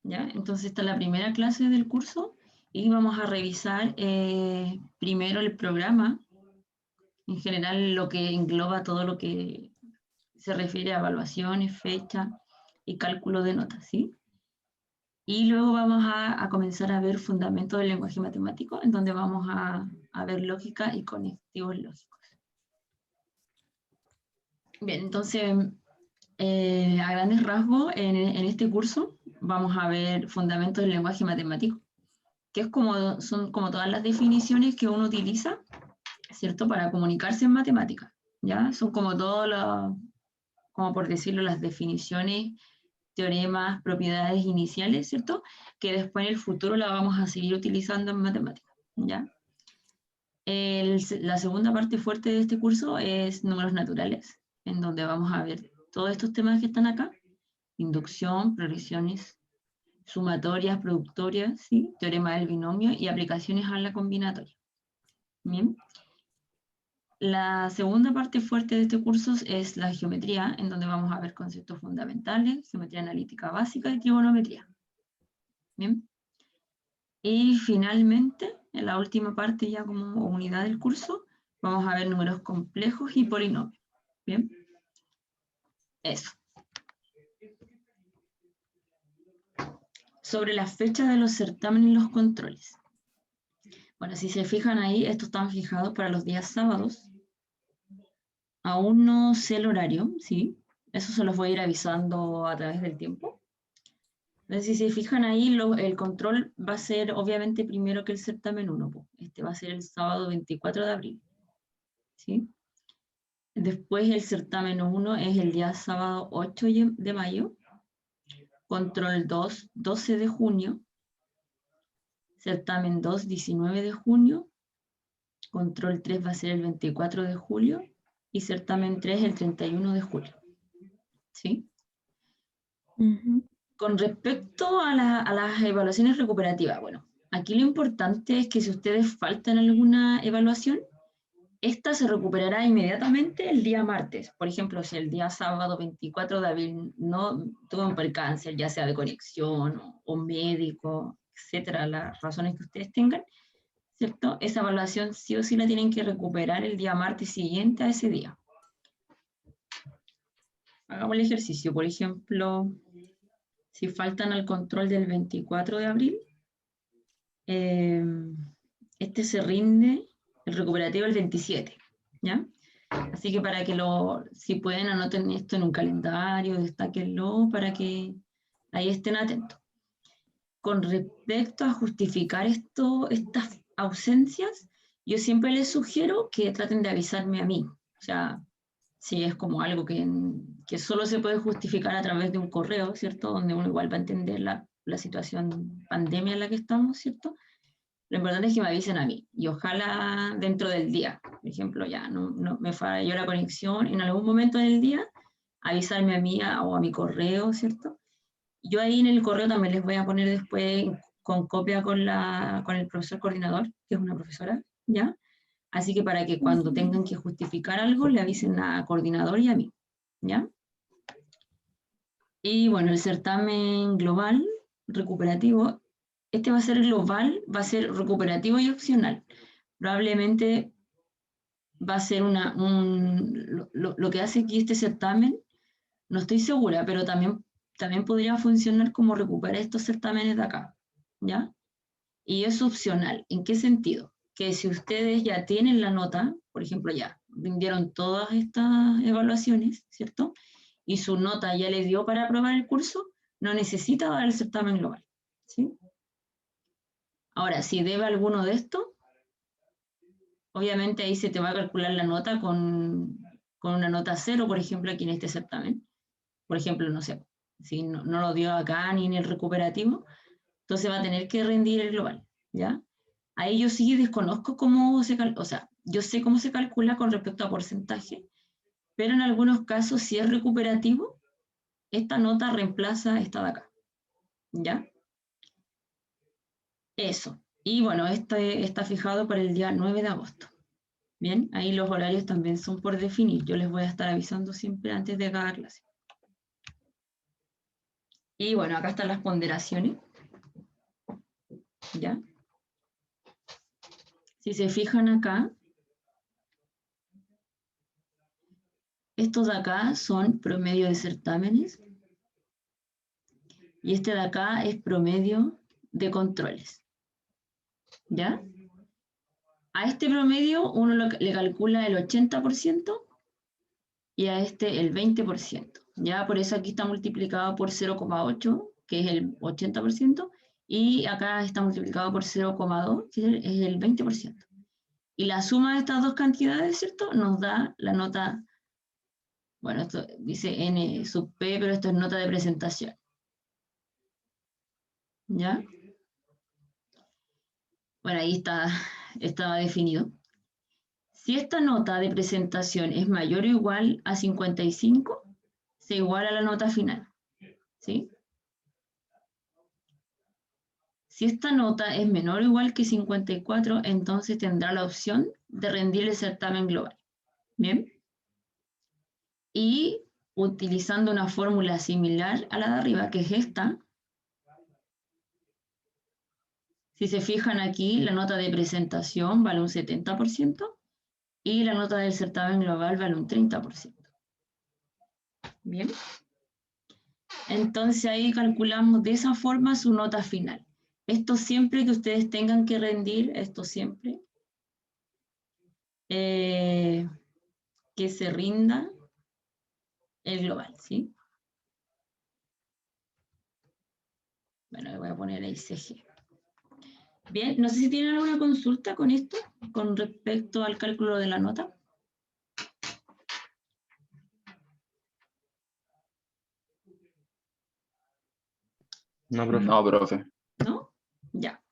¿ya? Entonces esta es la primera clase del curso y vamos a revisar primero el programa, en general lo que engloba todo lo que se refiere a evaluaciones, fecha y cálculo de notas, ¿sí? Y luego vamos a comenzar a ver fundamentos del lenguaje matemático, en donde vamos a ver lógica y conectivos lógicos. Bien, entonces, a grandes rasgos, en este curso vamos a ver fundamentos del lenguaje matemático, que son como todas las definiciones que uno utiliza, ¿cierto?, para comunicarse en matemáticas, ¿ya? Son como como por decirlo, las definiciones, teoremas, propiedades iniciales, ¿cierto?, que después en el futuro la vamos a seguir utilizando en matemáticas, ¿ya? La segunda parte fuerte de este curso es números naturales, en donde vamos a ver todos estos temas que están acá: inducción, progresiones, sumatorias, productorias, ¿sí?, teorema del binomio y aplicaciones a la combinatoria. Bien. La segunda parte fuerte de este curso es la geometría, en donde vamos a ver conceptos fundamentales, geometría analítica básica y trigonometría. Bien. Y finalmente, en la última parte, ya como unidad del curso, vamos a ver números complejos y polinomios. Bien. Eso. Sobre las fechas de los certámenes y los controles. Bueno, si se fijan ahí, estos están fijados para los días sábados. Aún no sé el horario, ¿sí? Eso se los voy a ir avisando a través del tiempo. Entonces, si se fijan ahí, el control va a ser obviamente primero que el certamen 1. Este va a ser el sábado 24 de abril. ¿Sí? Después el certamen 1 es el día sábado 8 de mayo. Control 2, 12 de junio. Certamen 2, 19 de junio. Control 3 va a ser el 24 de julio. Y certamen 3 el 31 de julio. ¿Sí? Con respecto a las evaluaciones recuperativas, bueno, aquí lo importante es que si ustedes faltan alguna evaluación, esta se recuperará inmediatamente el día martes. Por ejemplo, si el día sábado 24 de abril no tuvo un percance, ya sea de conexión o médico, etcétera, las razones que ustedes tengan, ¿cierto? Esa evaluación sí o sí la tienen que recuperar el día martes siguiente a ese día. Hagamos el ejercicio. Por ejemplo, si faltan al control del 24 de abril, este se rinde el recuperativo el 27, ¿ya? Así que para que si pueden, anoten esto en un calendario, destáquenlo para que ahí estén atentos. Con respecto a justificar estas ausencias, yo siempre les sugiero que traten de avisarme a mí. O sea, si es como algo que solo se puede justificar a través de un correo, ¿cierto? Donde uno igual va a entender la situación pandemia en la que estamos, ¿cierto? Lo importante es que me avisen a mí y ojalá dentro del día. Por ejemplo, ya no me falló la conexión en algún momento del día, avisarme a mí o a mi correo, ¿cierto? Yo ahí en el correo también les voy a poner después con copia con el profesor coordinador, que es una profesora, ¿ya? Así que para que cuando tengan que justificar algo, le avisen a coordinador y a mí, ¿ya? Y bueno, el certamen global recuperativo, este va a ser global, va a ser recuperativo y opcional. Probablemente va a ser lo que hace aquí este certamen, no estoy segura, pero también podría funcionar como recuperar estos certámenes de acá, ¿ya? Y es opcional. ¿En qué sentido? Que si ustedes ya tienen la nota, por ejemplo, ya rindieron todas estas evaluaciones, ¿cierto? Y su nota ya le dio para aprobar el curso, no necesita dar el certamen global, ¿sí? Ahora, si debe alguno de estos, obviamente ahí se te va a calcular la nota con una nota 0, por ejemplo, aquí en este certamen. Por ejemplo, no sé, si no lo dio acá ni en el recuperativo, entonces va a tener que rendir el global, ¿ya? Ahí yo sí desconozco cómo o sea, yo sé cómo se calcula con respecto a porcentaje, pero en algunos casos, si es recuperativo, esta nota reemplaza esta de acá, ¿ya? Eso. Y bueno, este está fijado para el día 9 de agosto. Bien, ahí los horarios también son por definir. Yo les voy a estar avisando siempre antes de cada clase. Y bueno, acá están las ponderaciones. ¿Ya? Si se fijan acá, estos de acá son promedio de certámenes y este de acá es promedio de controles. ¿Ya? A este promedio uno le calcula el 80% y a este el 20%. Ya por eso aquí está multiplicado por 0,8, que es el 80%, y acá está multiplicado por 0,2, que es el 20%. Y la suma de estas dos cantidades, ¿cierto? Nos da la nota, bueno, esto dice N sub P, pero esto es nota de presentación. ¿Ya? Bueno, ahí está definido. Si esta nota de presentación es mayor o igual a 55, se iguala a la nota final. ¿Sí? Si esta nota es menor o igual que 54, entonces tendrá la opción de rendir el certamen global. ¿Bien? Y utilizando una fórmula similar a la de arriba, que es esta, si se fijan aquí, la nota de presentación vale un 70% y la nota del certamen global vale un 30%. ¿Bien? Entonces ahí calculamos de esa forma su nota final. Esto siempre que ustedes tengan que rendir, esto siempre, que se rinda el global, ¿sí? Bueno, le voy a poner ahí CG. Bien, no sé si tienen alguna consulta con esto, con respecto al cálculo de la nota. No, profe. No, profe. ¿No? Ya.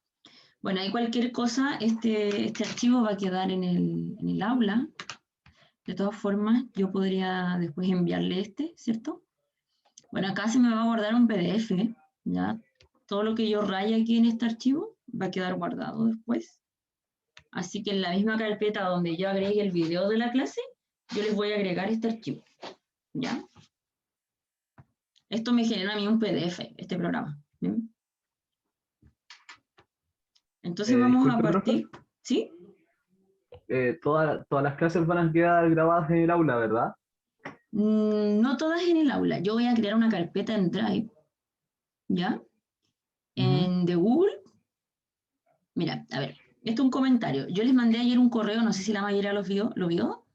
Bueno, ahí cualquier cosa, este archivo va a quedar en el aula. De todas formas, yo podría después enviarle este, ¿cierto? Bueno, acá se me va a guardar un PDF, ¿ya? Todo lo que yo raye aquí en este archivo va a quedar guardado después. Así que en la misma carpeta donde yo agregue el video de la clase, yo les voy a agregar este archivo, ¿ya? Esto me genera a mí un PDF, este programa. ¿Bien? Entonces vamos a Disculpe, profe. partir, ¿sí? Todas las clases van a quedar grabadas en el aula, ¿verdad? No todas en el aula. Yo voy a crear una carpeta en Drive, ¿ya? En de Google. Mira, a ver, esto es un comentario. Yo les mandé ayer un correo, no sé si la mayoría lo vio,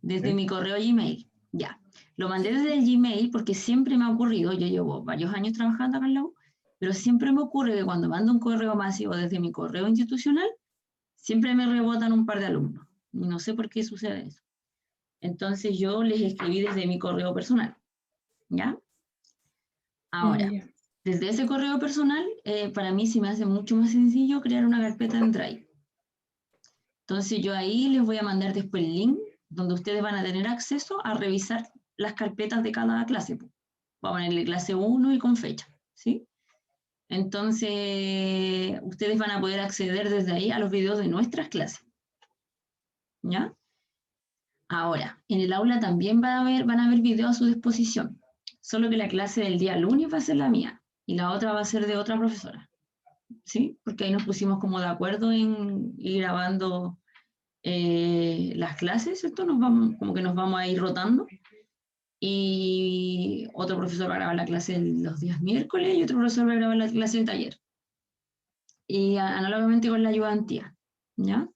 desde ¿Sí? mi correo Gmail. Ya, lo mandé desde el Gmail porque siempre me ha ocurrido, yo llevo varios años trabajando acá en la U, pero siempre me ocurre que cuando mando un correo masivo desde mi correo institucional, siempre me rebotan un par de alumnos. Y no sé por qué sucede eso. Entonces yo les escribí desde mi correo personal, ¿ya? Ahora, Ya. desde ese correo personal, para mí se me hace mucho más sencillo crear una carpeta en Drive. Entonces yo ahí les voy a mandar después el link donde ustedes van a tener acceso a revisar las carpetas de cada clase. Voy a ponerle clase 1 y con fecha, ¿sí? Entonces ustedes van a poder acceder desde ahí a los videos de nuestras clases, ¿ya? Ahora, en el aula también van a haber videos a su disposición, solo que la clase del día lunes va a ser la mía y la otra va a ser de otra profesora, ¿sí? Porque ahí nos pusimos como de acuerdo en ir grabando las clases, ¿cierto? Como que nos vamos a ir rotando. Y otro profesor va a grabar la clase los días miércoles y otro profesor va a grabar la clase de taller. Y análogamente con la ayudantía, ¿ya?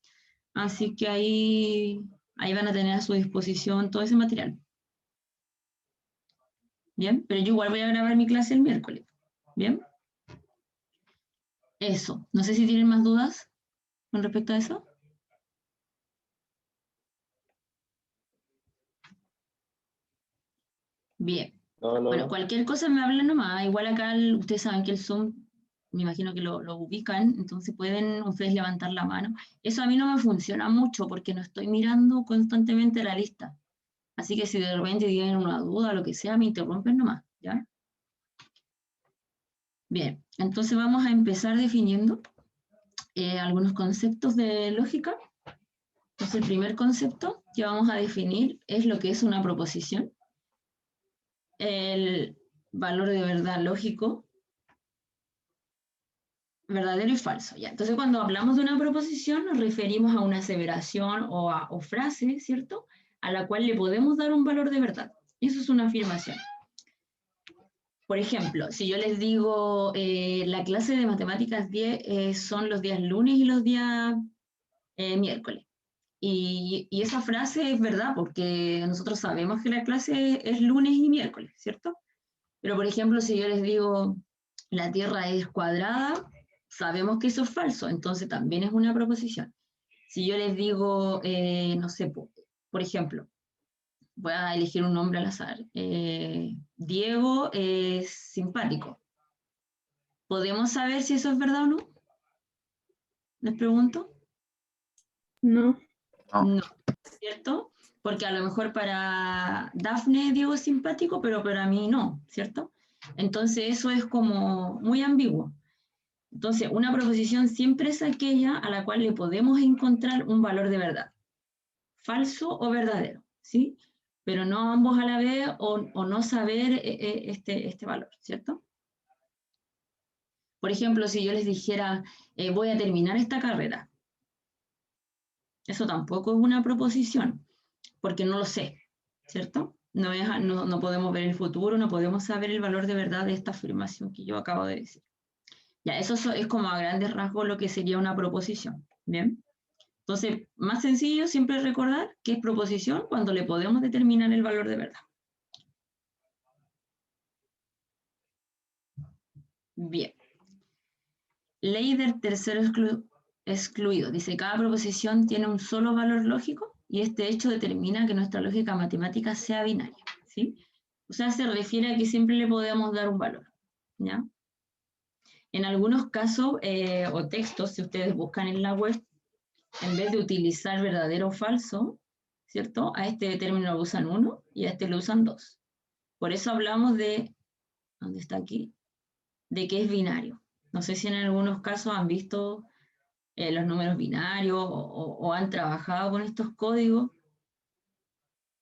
Así que ahí van a tener a su disposición todo ese material. ¿Bien? Pero yo igual voy a grabar mi clase el miércoles. ¿Bien? Eso. No sé si tienen más dudas con respecto a eso. Bien. No, no, Bueno, no. cualquier cosa me hablan nomás. Igual acá ustedes saben que el Zoom, me imagino que lo ubican, entonces pueden ustedes levantar la mano. Eso a mí no me funciona mucho porque no estoy mirando constantemente la lista. Así que si de repente tienen una duda o lo que sea, me interrumpen nomás, ¿ya? Bien, entonces vamos a empezar definiendo algunos conceptos de lógica. Entonces el primer concepto que vamos a definir es lo que es una proposición. valor de verdad lógico, verdadero y falso. ¿Ya? Entonces, cuando hablamos de una proposición, nos referimos a una aseveración o frase, ¿cierto? A la cual le podemos dar un valor de verdad. Eso es una afirmación. Por ejemplo, si yo les digo, la clase de matemáticas 10 son los días lunes y los días miércoles. Y esa frase es verdad, porque nosotros sabemos que la clase es lunes y miércoles, ¿cierto? Pero, por ejemplo, si yo les digo, la Tierra es cuadrada, sabemos que eso es falso, entonces también es una proposición. Si yo les digo, no sé, por ejemplo, voy a elegir un nombre al azar, Diego es simpático. ¿Podemos saber si eso es verdad o no? Les pregunto. No. No. No, ¿cierto? Porque a lo mejor para Dafne Diego es simpático, pero para mí no, ¿cierto? Entonces eso es como muy ambiguo. Entonces, una proposición siempre es aquella a la cual le podemos encontrar un valor de verdad, falso o verdadero, ¿sí? Pero no ambos a la vez o no saber este valor, ¿cierto? Por ejemplo, si yo les dijera, voy a terminar esta carrera, eso tampoco es una proposición, porque no lo sé, ¿cierto? No podemos ver el futuro, no podemos saber el valor de verdad de esta afirmación que yo acabo de decir. Ya, eso es como a grandes rasgos lo que sería una proposición, ¿bien? Entonces, más sencillo siempre recordar que es proposición cuando le podemos determinar el valor de verdad. Bien. Ley del tercero excluido. Dice, cada proposición tiene un solo valor lógico y este hecho determina que nuestra lógica matemática sea binaria, ¿sí? O sea, se refiere a que siempre le podemos dar un valor, ¿ya? En algunos casos o textos, si ustedes buscan en la web, en vez de utilizar verdadero o falso, ¿cierto? A este término lo usan uno y a este lo usan dos. Por eso hablamos de, ¿dónde está aquí? De que es binario. No sé si en algunos casos han visto los números binarios o han trabajado con estos códigos.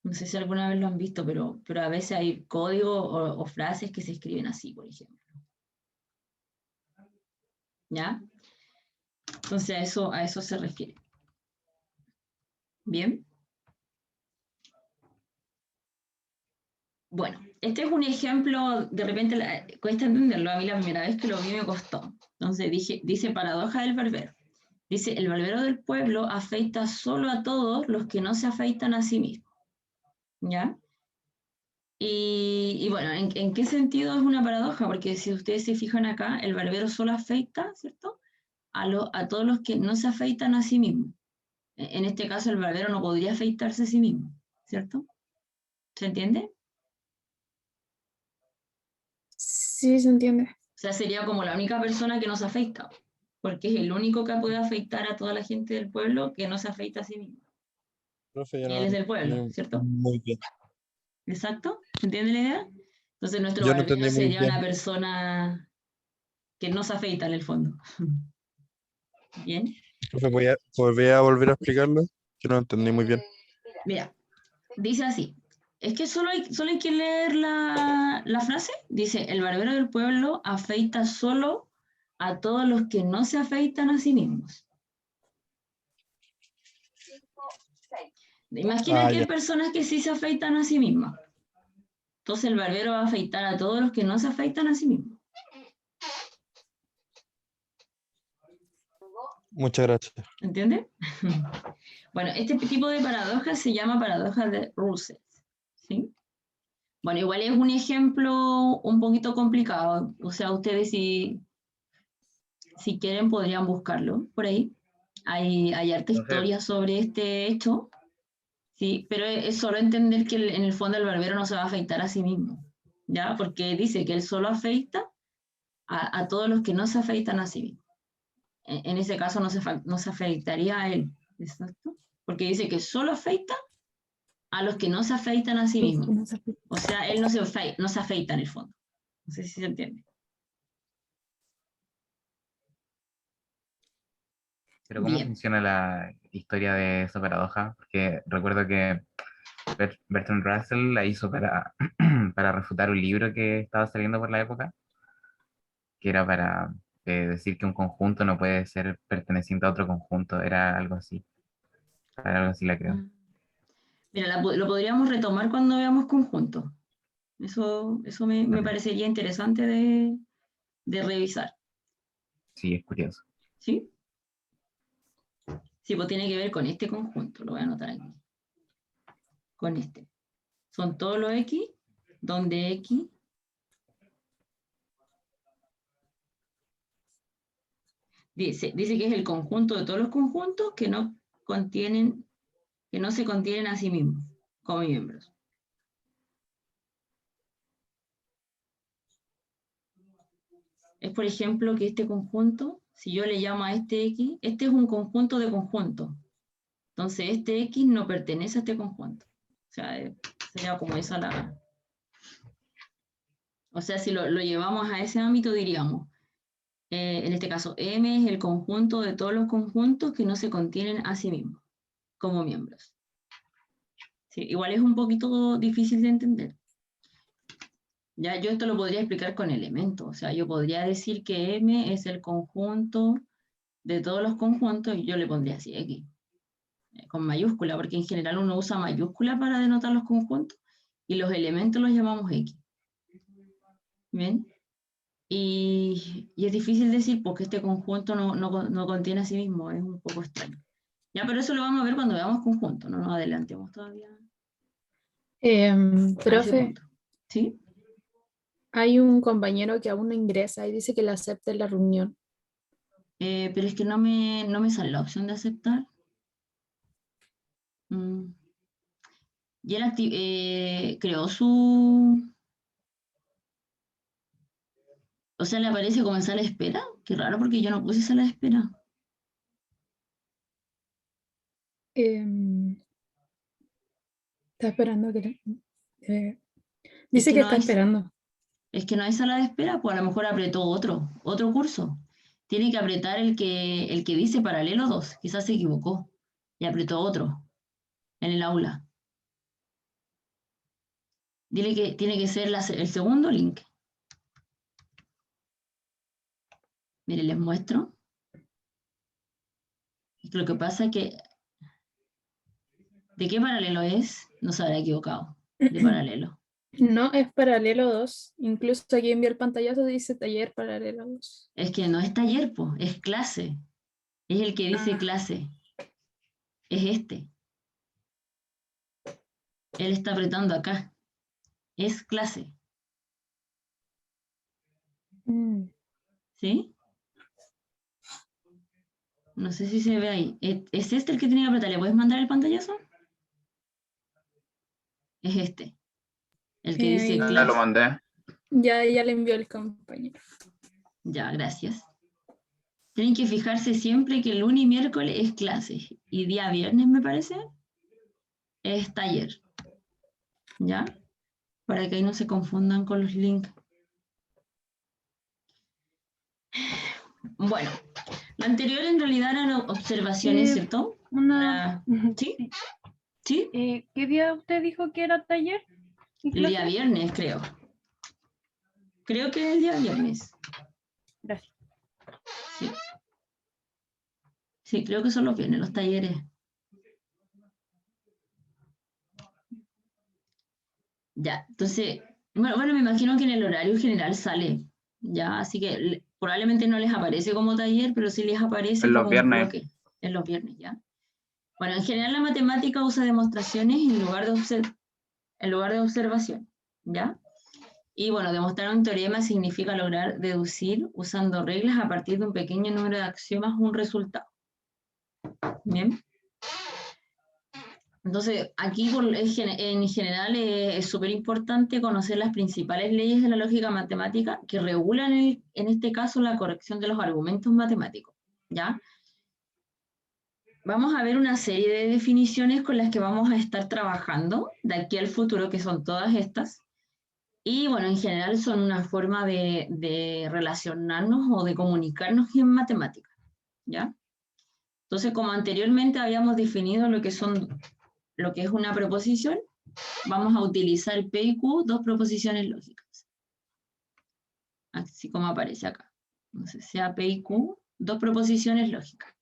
No sé si alguna vez lo han visto, pero a veces hay códigos o frases que se escriben así, por ejemplo. ¿Ya? Entonces a eso se refiere. Bien. Bueno, este es un ejemplo, de repente cuesta entenderlo, a mí la primera vez que lo vi me costó. Entonces dice paradoja del barbero. Dice, el barbero del pueblo afeita solo a todos los que no se afeitan a sí mismos. ¿Ya? Y bueno, ¿en qué sentido es una paradoja? Porque si ustedes se fijan acá, el barbero solo afeita, ¿cierto? A todos los que no se afeitan a sí mismos. En este caso, el barbero no podría afeitarse a sí mismo, ¿cierto? ¿Se entiende? Sí, se entiende. O sea, sería como la única persona que no se afeita, porque es el único que puede afeitar a toda la gente del pueblo que no se afeita a sí mismo. Profe, yo Y él no es del pueblo, entendí ¿cierto? muy bien. Exacto. ¿Se entiende la idea? Entonces nuestro Yo no barbero entendí muy sería una bien. persona que no se afeita en el fondo. Bien. Profe, voy a volver a explicarlo. Yo no entendí muy bien. Mira, dice así. Es que solo hay que leer la frase. Dice, el barbero del pueblo afeita solo a todos los que no se afeitan a sí mismos. Imagina Ah, que hay ya. personas que sí se afeitan a sí mismas. Entonces el barbero va a afeitar a todos los que no se afeitan a sí mismos. Muchas gracias. ¿Entiendes? Bueno, este tipo de paradojas se llama paradoja de Russell. ¿Sí? Bueno, igual es un ejemplo un poquito complicado. O sea, ustedes si quieren podrían buscarlo por ahí. Hay harta Profe, historia sobre este hecho, ¿sí? Pero es solo entender que en el fondo el barbero no se va a afeitar a sí mismo, ¿ya? Porque dice que él solo afeita a todos los que no se afeitan a sí mismo. En ese caso no se afeitaría a él, ¿exacto? Porque dice que solo afeita a los que no se afeitan a sí Los que mismos. no se afeitan. O sea, él no se afeita en el fondo. No sé si se entiende. Pero ¿cómo Bien. funciona la historia de esa paradoja? Porque recuerdo que Bertrand Russell la hizo para, para refutar un libro que estaba saliendo por la época, que era para decir que un conjunto no puede ser perteneciente a otro conjunto, era algo así la creo. Mira, lo podríamos retomar cuando veamos conjuntos. Eso me parecería interesante de revisar. Sí, es curioso. ¿Sí? Sí, pues tiene que ver con este conjunto, lo voy a anotar aquí. Con este. Son todos los X, donde X dice que es el conjunto de todos los conjuntos que no se contienen a sí mismos como miembros. Es, por ejemplo, que este conjunto, si yo le llamo a este X, este es un conjunto de conjuntos. Entonces, este X no pertenece a este conjunto. O sea, sería como esa la... O sea, si lo llevamos a ese ámbito, diríamos, en este caso, M es el conjunto de todos los conjuntos que no se contienen a sí mismos, como miembros. Sí, igual es un poquito difícil de entender. Ya, yo esto lo podría explicar con elementos. O sea, yo podría decir que M es el conjunto de todos los conjuntos y yo le pondría así X, con mayúscula, porque en general uno usa mayúscula para denotar los conjuntos y los elementos los llamamos X. ¿Bien? Y es difícil decir porque este conjunto no contiene a sí mismo, es un poco extraño. Ya, pero eso lo vamos a ver cuando veamos conjunto, no nos adelantemos todavía a ese Profe, punto. ¿Sí? hay un compañero que aún no ingresa y dice que le acepte la reunión. Pero es que no me sale la opción de aceptar. Y él creó su... O sea, le aparece como en sala de espera. Qué raro porque yo no puse sala de espera. Está esperando Es dice que que no está hay, esperando. es que no hay sala de espera, pues a lo mejor apretó otro curso. Tiene que apretar el que dice paralelo 2. Quizás se equivocó y apretó otro en el aula. Dile que tiene que ser el segundo link. Mire, les muestro. Lo que pasa es que... ¿De qué paralelo es? No se habrá equivocado. De paralelo. No es paralelo 2. Incluso aquí envió el pantallazo, dice taller paralelo 2. Es que no es taller, po, es clase. Es el que dice clase. Es este. Él está apretando acá. Es clase. ¿Sí? No sé si se ve ahí. ¿Es este el que tiene que apretar? ¿Le puedes mandar el pantallazo? Es este. El que dice Ahí. Ya lo clase. mandé. Ya le envió el compañero. Ya, gracias. Tienen que fijarse siempre que lunes y miércoles es clase. Y día viernes, me parece, es taller. ¿Ya? Para que ahí no se confundan con los links. Bueno, lo anterior en realidad eran observaciones, ¿cierto? ¿Sí? ¿Sí? ¿Qué día usted dijo que era taller? El día viernes, creo. Creo que el día viernes. Gracias. Sí. Sí, creo que son los viernes, los talleres. Ya, entonces, bueno, me imagino que en el horario general sale, ya, así que probablemente no les aparece como taller, pero sí les aparece En los como un viernes. bloque en los viernes, ya. Bueno, en general la matemática usa demostraciones en lugar de observación, ¿ya? Y bueno, demostrar un teorema significa lograr deducir usando reglas a partir de un pequeño número de axiomas un resultado. ¿Bien? Entonces, aquí en general es súper importante conocer las principales leyes de la lógica matemática que regulan en este caso la corrección de los argumentos matemáticos, ¿ya? Vamos a ver una serie de definiciones con las que vamos a estar trabajando de aquí al futuro, que son todas estas. Y bueno, en general son una forma de relacionarnos o de comunicarnos en matemáticas, ¿ya? Entonces, como anteriormente habíamos definido lo que es una proposición, vamos a utilizar P y Q, dos proposiciones lógicas. Así como aparece acá. Entonces, sea P y Q, dos proposiciones lógicas.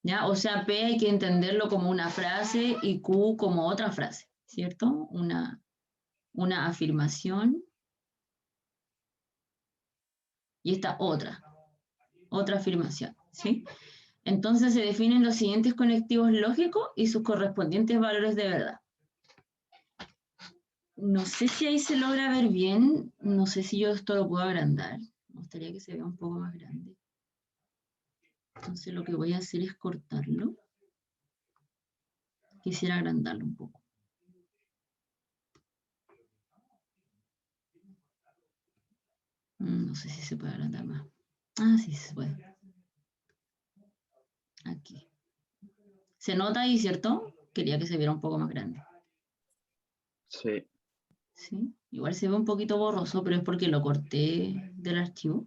¿Ya? O sea, P hay que entenderlo como una frase y Q como otra frase, ¿cierto? Una afirmación y esta otra afirmación, ¿sí? Entonces se definen los siguientes conectivos lógicos y sus correspondientes valores de verdad. No sé si ahí se logra ver bien, no sé si yo esto lo puedo agrandar. Me gustaría que se vea un poco más grande. Entonces lo que voy a hacer es cortarlo. Quisiera agrandarlo un poco. No sé si se puede agrandar más. Ah, sí se puede. Aquí. ¿Se nota ahí, cierto? Quería que se viera un poco más grande. Sí. ¿Sí? Igual se ve un poquito borroso, pero es porque lo corté del archivo.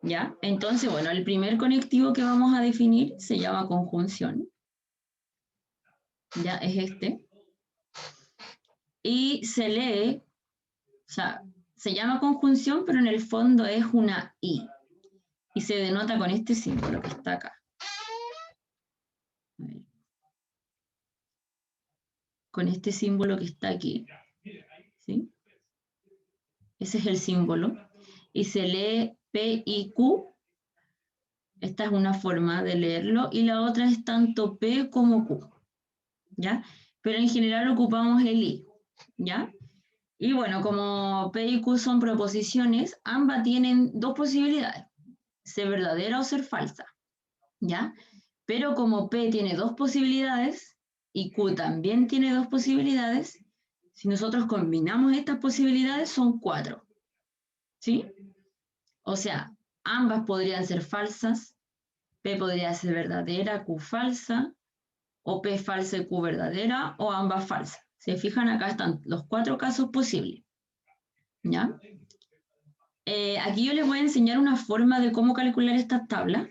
¿Ya? Entonces, bueno, el primer conectivo que vamos a definir se llama conjunción. Ya, es este. Y se lee, o sea, se llama conjunción, pero en el fondo es una I. Y se denota con este símbolo que está acá. A ver. Con este símbolo que está aquí. ¿Sí? Ese es el símbolo. Y se lee P y Q. Esta es una forma de leerlo. Y la otra es tanto P como Q. ¿Ya? Pero en general ocupamos el I. ¿Ya? Y bueno, como P y Q son proposiciones, ambas tienen dos posibilidades. Ser verdadera o ser falsa. ¿Ya? Pero como P tiene dos posibilidades y Q también tiene dos posibilidades, si nosotros combinamos estas posibilidades son 4. ¿Sí? O sea, ambas podrían ser falsas, P podría ser verdadera, Q falsa, o P falsa y Q verdadera, o ambas falsas. ¿Se fijan? Acá están los 4 casos posibles. ¿Ya? Aquí yo les voy a enseñar una forma de cómo calcular estas tablas.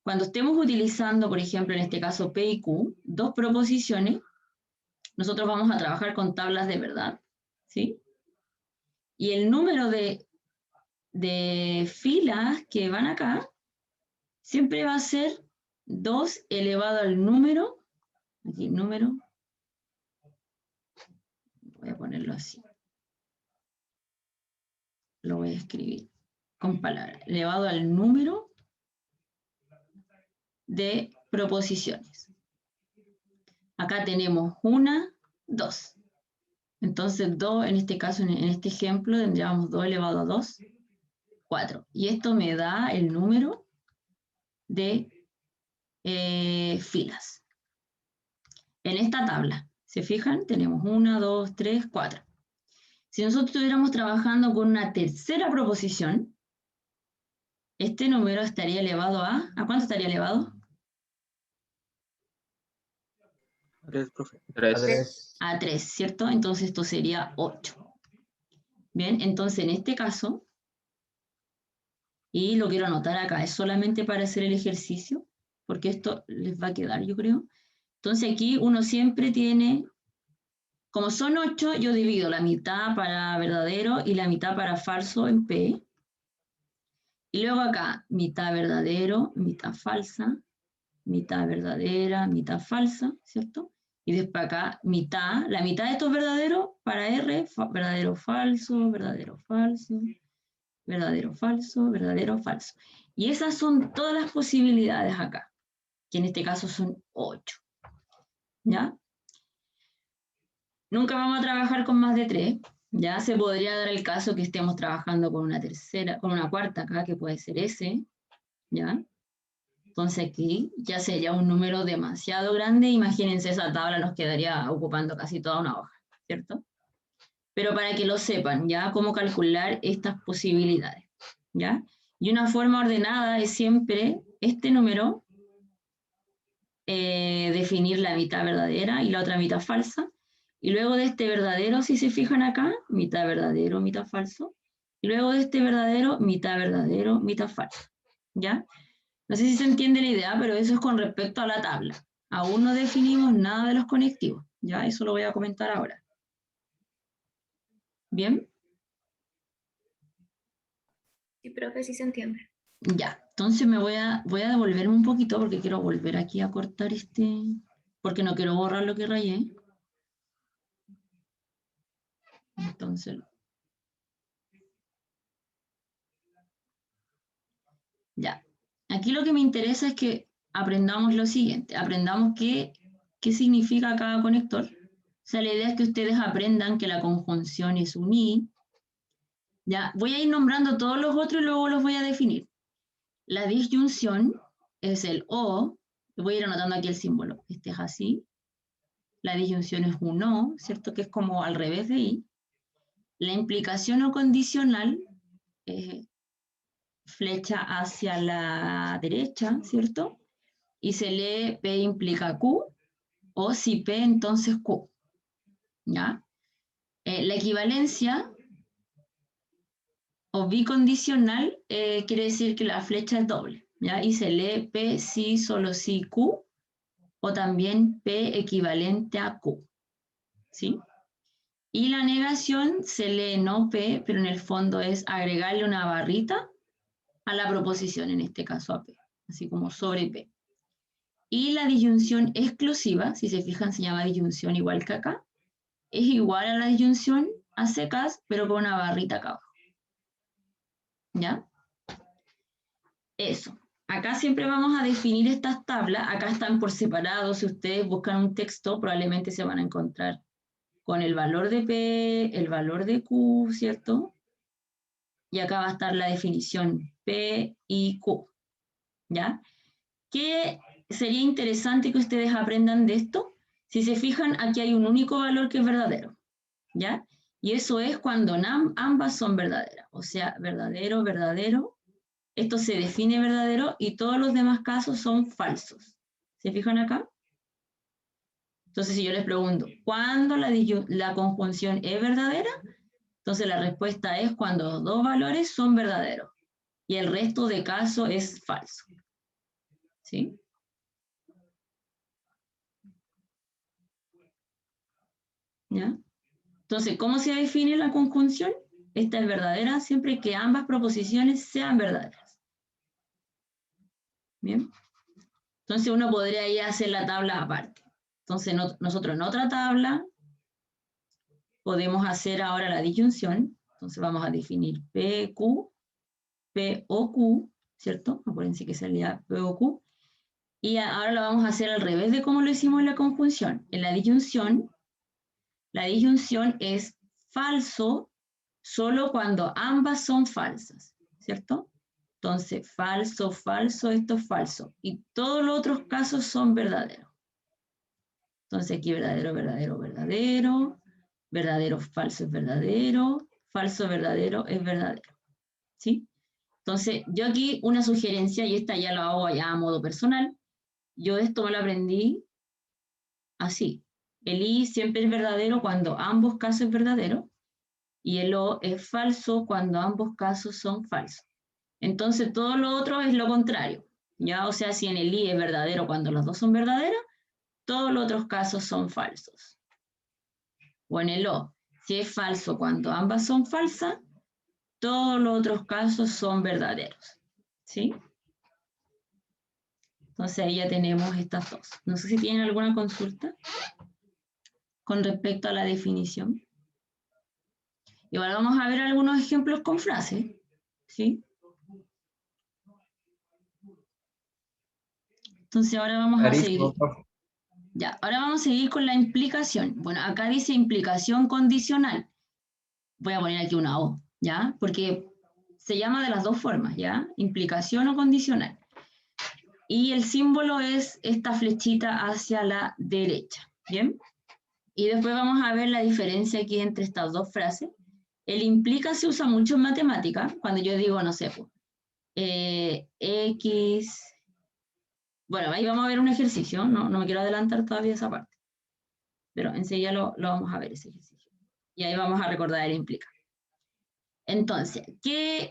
Cuando estemos utilizando, por ejemplo, en este caso P y Q, dos proposiciones, nosotros vamos a trabajar con tablas de verdad, ¿sí? Y el número de filas que van acá siempre va a ser 2 elevado al número, aquí número, voy a ponerlo así, lo voy a escribir con palabras, elevado al número de proposiciones. Acá tenemos 1, 2. Entonces 2, en este caso, en este ejemplo, tendríamos 2 elevado a 2, 4. Y esto me da el número de filas. En esta tabla, ¿se fijan? Tenemos 1, 2, 3, 4. Si nosotros estuviéramos trabajando con una tercera proposición, este número estaría elevado a... ¿A cuánto estaría elevado? 3, profe. 3. A 3, ¿cierto? Entonces esto sería 8. Bien, entonces en este caso, y lo quiero anotar acá, es solamente para hacer el ejercicio, porque esto les va a quedar, yo creo. Entonces aquí uno siempre tiene, como son 8, yo divido la mitad para verdadero y la mitad para falso en P. Y luego acá, mitad verdadero, mitad falsa, mitad verdadera, mitad falsa, ¿cierto? Y después acá, mitad, la mitad de estos verdaderos para R, verdadero, falso, verdadero, falso, verdadero, falso, verdadero, falso. Y esas son todas las posibilidades acá, que en este caso son 8. ¿Ya? Nunca vamos a trabajar con más de 3. Ya se podría dar el caso que estemos trabajando con una tercera, con una cuarta acá, que puede ser S. ¿Ya? Entonces aquí ya sería un número demasiado grande. Imagínense, esa tabla nos quedaría ocupando casi toda una hoja, ¿cierto? Pero para que lo sepan, ¿ya? Cómo calcular estas posibilidades, ¿ya? Y una forma ordenada es siempre este número, definir la mitad verdadera y la otra mitad falsa. Y luego de este verdadero, si se fijan acá, mitad verdadero, mitad falso. Y luego de este verdadero, mitad falso, ¿ya? No sé si se entiende la idea, pero eso es con respecto a la tabla. Aún no definimos nada de los conectivos, Ya, eso lo voy a comentar ahora. ¿Bien? Sí, profe, sí se entiende. Ya, entonces voy a devolverme un poquito porque quiero volver aquí a cortar porque no quiero borrar lo que rayé. Entonces, ya. Aquí lo que me interesa es que aprendamos lo siguiente, aprendamos qué significa cada conector. O sea, la idea es que ustedes aprendan que la conjunción es un I. Ya, voy a ir nombrando todos los otros y luego los voy a definir. La disyunción es el O. Voy a ir anotando aquí el símbolo. Este es así. La disyunción es un O, ¿cierto? Que es como al revés de I. La implicación o condicional, flecha hacia la derecha, ¿cierto? Y se lee P implica Q, o si P, entonces Q. ¿Ya? La equivalencia o bicondicional quiere decir que la flecha es doble, ¿ya? Y se lee P si, solo si Q, o también P equivalente a Q, ¿sí? Y la negación se lee no P, pero en el fondo es agregarle una barrita a la proposición, en este caso a P, así como sobre P. Y la disyunción exclusiva, si se fijan, se llama disyunción igual que acá, es igual a la disyunción a secas, pero con una barrita acá abajo. ¿Ya? Eso. Acá siempre vamos a definir estas tablas. Acá están por separado. Si ustedes buscan un texto, probablemente se van a encontrar con el valor de P, el valor de Q, ¿cierto? Y acá va a estar la definición P y Q. ¿Ya? ¿Qué sería interesante que ustedes aprendan de esto? Si se fijan, aquí hay un único valor que es verdadero. ¿Ya? Y eso es cuando ambas son verdaderas. O sea, verdadero, verdadero. Esto se define verdadero y todos los demás casos son falsos. ¿Se fijan acá? Entonces, si yo les pregunto, ¿cuándo la conjunción es verdadera? Entonces, la respuesta es cuando los dos valores son verdaderos y el resto de casos es falso. ¿Sí? ¿Ya? Entonces, ¿cómo se define la conjunción? Esta es verdadera siempre que ambas proposiciones sean verdaderas. ¿Bien? Entonces, uno podría ir a hacer la tabla aparte. Entonces, nosotros en otra tabla podemos hacer ahora la disyunción. Entonces, vamos a definir PQ, POQ, ¿cierto? Acuérdense que salía POQ. Y ahora lo vamos a hacer al revés de cómo lo hicimos en la conjunción. En la disyunción es falso solo cuando ambas son falsas, ¿cierto? Entonces, falso, falso, esto es falso. Y todos los otros casos son verdaderos. Entonces, aquí verdadero, verdadero, verdadero. Verdadero, falso es verdadero. Falso, verdadero es verdadero. ¿Sí? Entonces, yo aquí una sugerencia, y esta ya lo hago ya a modo personal. Yo esto me lo aprendí así. El I siempre es verdadero cuando ambos casos es verdadero. Y el O es falso cuando ambos casos son falsos. Entonces, todo lo otro es lo contrario. ¿Ya? O sea, si en el I es verdadero cuando los dos son verdaderos, todos los otros casos son falsos. O en el O, si es falso cuando ambas son falsas, todos los otros casos son verdaderos. ¿Sí? Entonces ahí ya tenemos estas dos. No sé si tienen alguna consulta con respecto a la definición. Igual vamos a ver algunos ejemplos con frases. ¿Sí? Entonces ahora vamos a seguir. Ya, ahora vamos a seguir con la implicación. Bueno, acá dice implicación condicional. Voy a poner aquí una O, ¿ya? Porque se llama de las dos formas, ¿ya? Implicación o condicional. Y el símbolo es esta flechita hacia la derecha, ¿bien? Y después vamos a ver la diferencia aquí entre estas dos frases. El implica se usa mucho en matemática, cuando yo digo, no sé, X... Bueno, ahí vamos a ver un ejercicio, no me quiero adelantar todavía esa parte. Pero enseguida lo vamos a ver ese ejercicio. Y ahí vamos a recordar el implica. Entonces,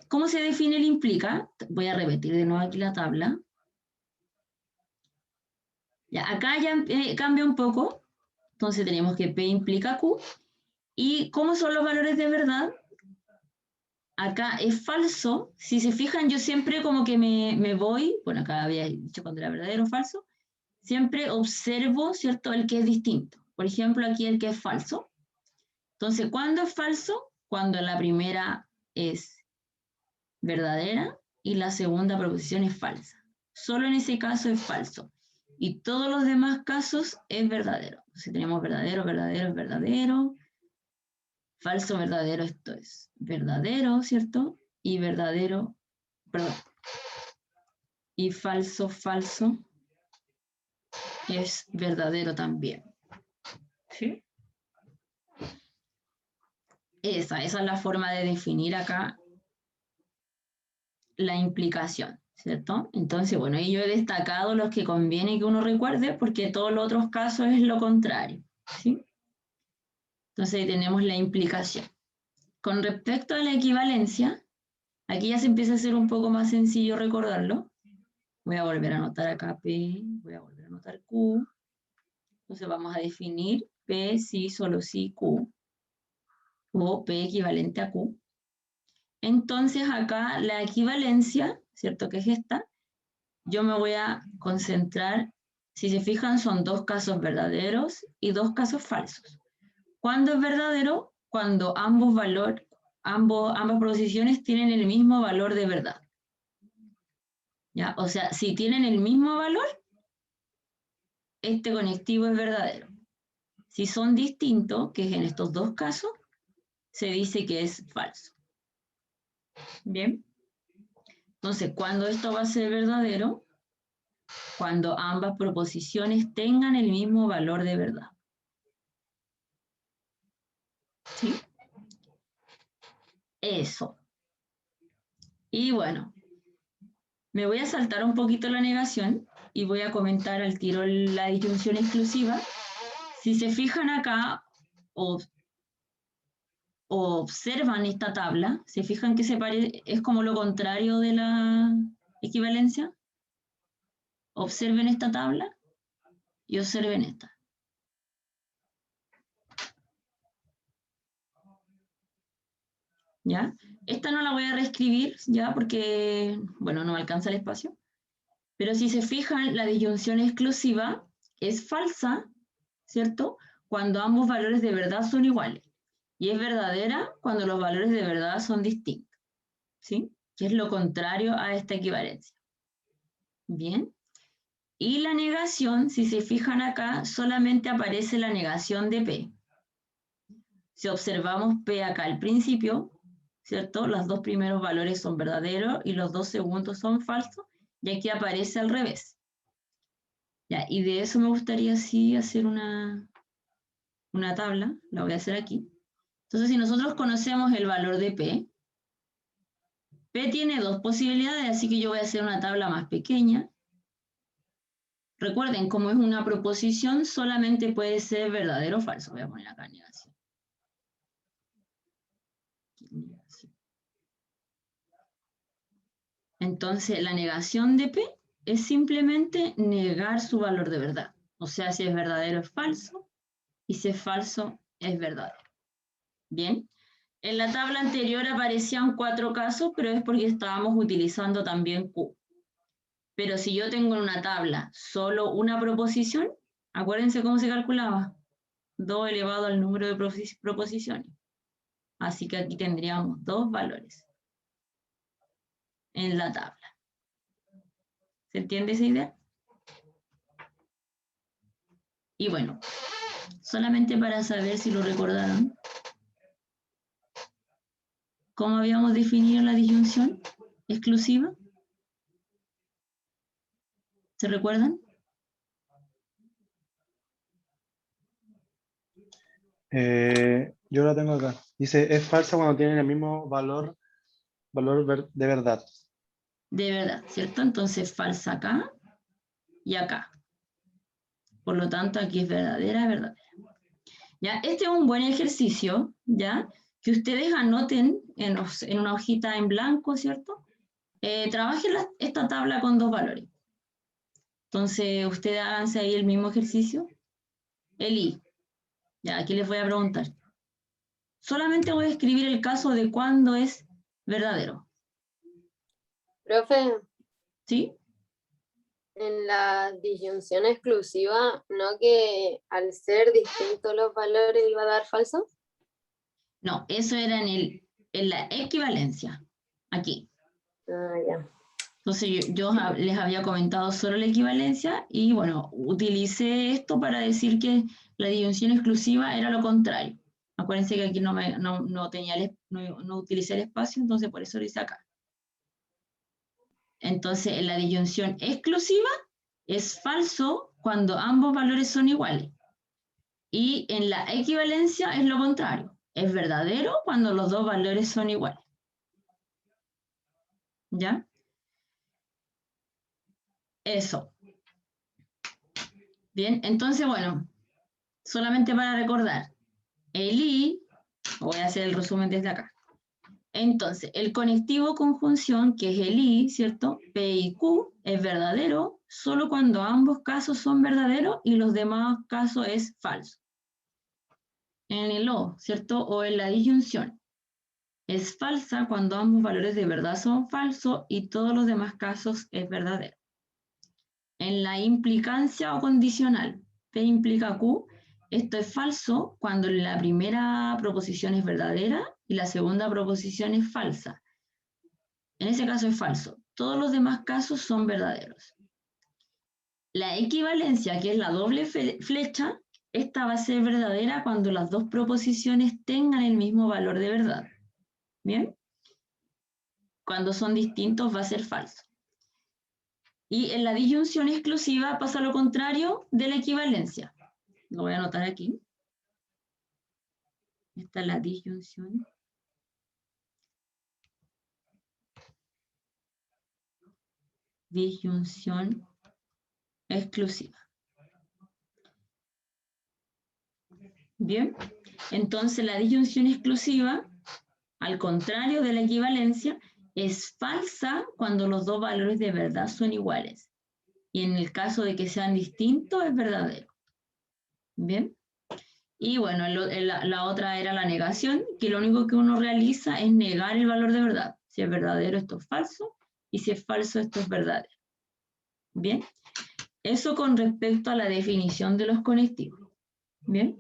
¿cómo se define el implica? Voy a repetir de nuevo aquí la tabla. Ya, acá ya cambia un poco, Entonces tenemos que P implica Q. ¿Y cómo son los valores de verdad? Acá es falso. Si se fijan, yo siempre como que me voy, bueno, acá había dicho cuando era verdadero o falso, siempre observo, ¿cierto?, el que es distinto. Por ejemplo, aquí el que es falso. Entonces, ¿cuándo es falso? Cuando la primera es verdadera y la segunda proposición es falsa. Solo en ese caso es falso. Y todos los demás casos es verdadero. Si tenemos verdadero, verdadero, verdadero. Falso, verdadero, esto es verdadero, ¿cierto? Y verdadero, perdón. Y falso, falso, es verdadero también. ¿Sí? Esa es la forma de definir acá la implicación, ¿cierto? Entonces, bueno, y yo he destacado los que conviene que uno recuerde porque todos los otros casos es lo contrario, ¿sí? Entonces ahí tenemos la implicación. Con respecto a la equivalencia, aquí ya se empieza a ser un poco más sencillo recordarlo. Voy a volver a anotar acá P, voy a volver a anotar Q. Entonces vamos a definir P sí, solo sí, Q. O P equivalente a Q. Entonces acá la equivalencia, ¿cierto? Que es esta. Yo me voy a concentrar, si se fijan, son dos casos verdaderos y dos casos falsos. ¿Cuándo es verdadero? Cuando ambas proposiciones tienen el mismo valor de verdad. ¿Ya? O sea, si tienen el mismo valor, este conectivo es verdadero. Si son distintos, que es en estos dos casos, se dice que es falso. ¿Bien? Entonces, ¿cuándo esto va a ser verdadero? Cuando ambas proposiciones tengan el mismo valor de verdad. ¿Sí? Eso. Y bueno, me voy a saltar un poquito la negación y voy a comentar al tiro la disyunción exclusiva. Si se fijan acá o observan esta tabla, se fijan que es como lo contrario de la equivalencia. Observen esta tabla y observen esta. ¿Ya? Esta no la voy a reescribir ya porque, bueno, no me alcanza el espacio. Pero si se fijan, la disyunción exclusiva es falsa, ¿cierto? Cuando ambos valores de verdad son iguales. Y es verdadera cuando los valores de verdad son distintos. ¿Sí? Que es lo contrario a esta equivalencia. Bien. Y la negación, si se fijan acá, solamente aparece la negación de P. Si observamos P acá al principio, ¿cierto? Los dos primeros valores son verdaderos y los dos segundos son falsos. Y aquí aparece al revés. Ya, y de eso me gustaría sí hacer una tabla. La voy a hacer aquí. Entonces, si nosotros conocemos el valor de P, P tiene dos posibilidades, así que yo voy a hacer una tabla más pequeña. Recuerden, como es una proposición, solamente puede ser verdadero o falso. Voy a poner acá negación. Entonces, la negación de P es simplemente negar su valor de verdad. O sea, si es verdadero es falso, y si es falso es verdadero. Bien. En la tabla anterior aparecían 4 casos, pero es porque estábamos utilizando también Q. Pero si yo tengo en una tabla solo una proposición, acuérdense cómo se calculaba. 2 elevado al número de proposiciones. Así que aquí tendríamos 2 valores en la tabla. ¿Se entiende esa idea? Y bueno, solamente para saber si lo recordaron, ¿cómo habíamos definido la disyunción exclusiva? ¿Se recuerdan? Yo la tengo acá. Dice, es falsa cuando tienen el mismo valor de verdad. De verdad, ¿cierto? Entonces falsa acá y acá. Por lo tanto, aquí es verdadera, verdadera. ¿Ya? Este es un buen ejercicio, ¿ya? Que ustedes anoten en una hojita en blanco, ¿cierto? Trabajen esta tabla con 2 valores. Entonces, ustedes háganse ahí el mismo ejercicio. El I. Ya, aquí les voy a preguntar. Solamente voy a escribir el caso de cuando es verdadero. Profe, ¿Sí? en la disyunción exclusiva, ¿no que al ser distintos los valores iba a dar falso? No, eso era en la equivalencia. Aquí. Ah, ya. Entonces yo les había comentado solo la equivalencia y bueno, utilicé esto para decir que la disyunción exclusiva era lo contrario. Acuérdense que aquí no tenía no utilicé el espacio, entonces por eso lo hice acá. Entonces en la disyunción exclusiva es falso cuando ambos valores son iguales. Y en la equivalencia es lo contrario. Es verdadero cuando los dos valores son iguales. ¿Ya? Eso. Bien, entonces, bueno, solamente para recordar, el I, voy a hacer el resumen desde acá. Entonces, el conectivo conjunción, que es el I, ¿cierto? P y Q, es verdadero solo cuando ambos casos son verdaderos y los demás casos es falso. En el O, ¿cierto? O en la disyunción. Es falsa cuando ambos valores de verdad son falsos y todos los demás casos es verdadero. En la implicancia o condicional, P implica Q, esto es falso cuando la primera proposición es verdadera y la segunda proposición es falsa. En ese caso es falso. Todos los demás casos son verdaderos. La equivalencia, que es la doble flecha, esta va a ser verdadera cuando las dos proposiciones tengan el mismo valor de verdad. ¿Bien? Cuando son distintos va a ser falso. Y en la disyunción exclusiva pasa lo contrario de la equivalencia. Lo voy a anotar aquí. Esta es la disyunción. Disyunción exclusiva. Bien, entonces la disyunción exclusiva, al contrario de la equivalencia, es falsa cuando los dos valores de verdad son iguales. Y en el caso de que sean distintos, es verdadero. Bien. Y bueno, la otra era la negación, que lo único que uno realiza es negar el valor de verdad. Si es verdadero, esto es falso, y si es falso, esto es verdadero. Bien. Eso con respecto a la definición de los conectivos. Bien.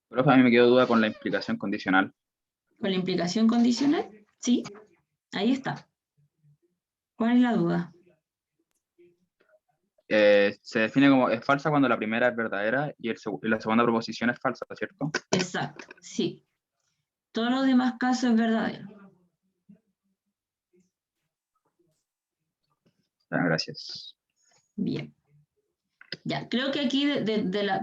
Profe, a mí me quedó duda con la implicación condicional. Con la implicación condicional, sí, ahí está. ¿Cuál es la duda? Se define como es falsa cuando la primera es verdadera y la segunda proposición es falsa, ¿cierto? Exacto, sí. Todos los demás casos es verdadero. Gracias. Bien. Ya, creo que aquí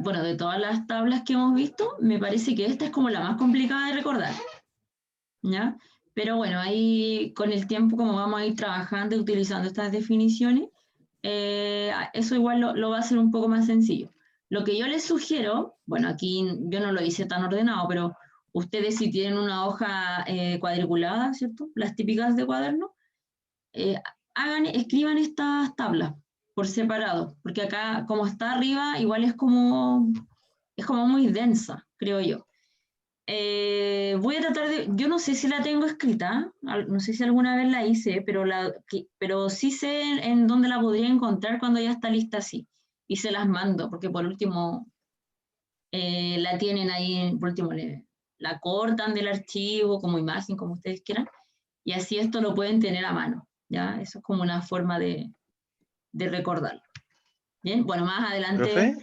bueno, de todas las tablas que hemos visto, me parece que esta es como la más complicada de recordar. ¿Ya? Pero bueno, ahí con el tiempo, como vamos a ir trabajando y utilizando estas definiciones, eso igual lo va a hacer un poco más sencillo. Lo que yo les sugiero, bueno, aquí yo no lo hice tan ordenado, pero ustedes si tienen una hoja cuadriculada, ¿cierto? Las típicas de cuaderno, escriban estas tablas por separado, porque acá como está arriba, igual es como muy densa, creo yo. Voy a tratar yo no sé si la tengo escrita, no sé si alguna vez la hice, pero sí sé en dónde la podría encontrar cuando ya está lista así. Y se las mando, porque por último la tienen ahí, por último la cortan del archivo como imagen, como ustedes quieran, y así esto lo pueden tener a mano, ¿ya? Eso es como una forma de recordarlo. Bien, bueno, más adelante... ¿Profe?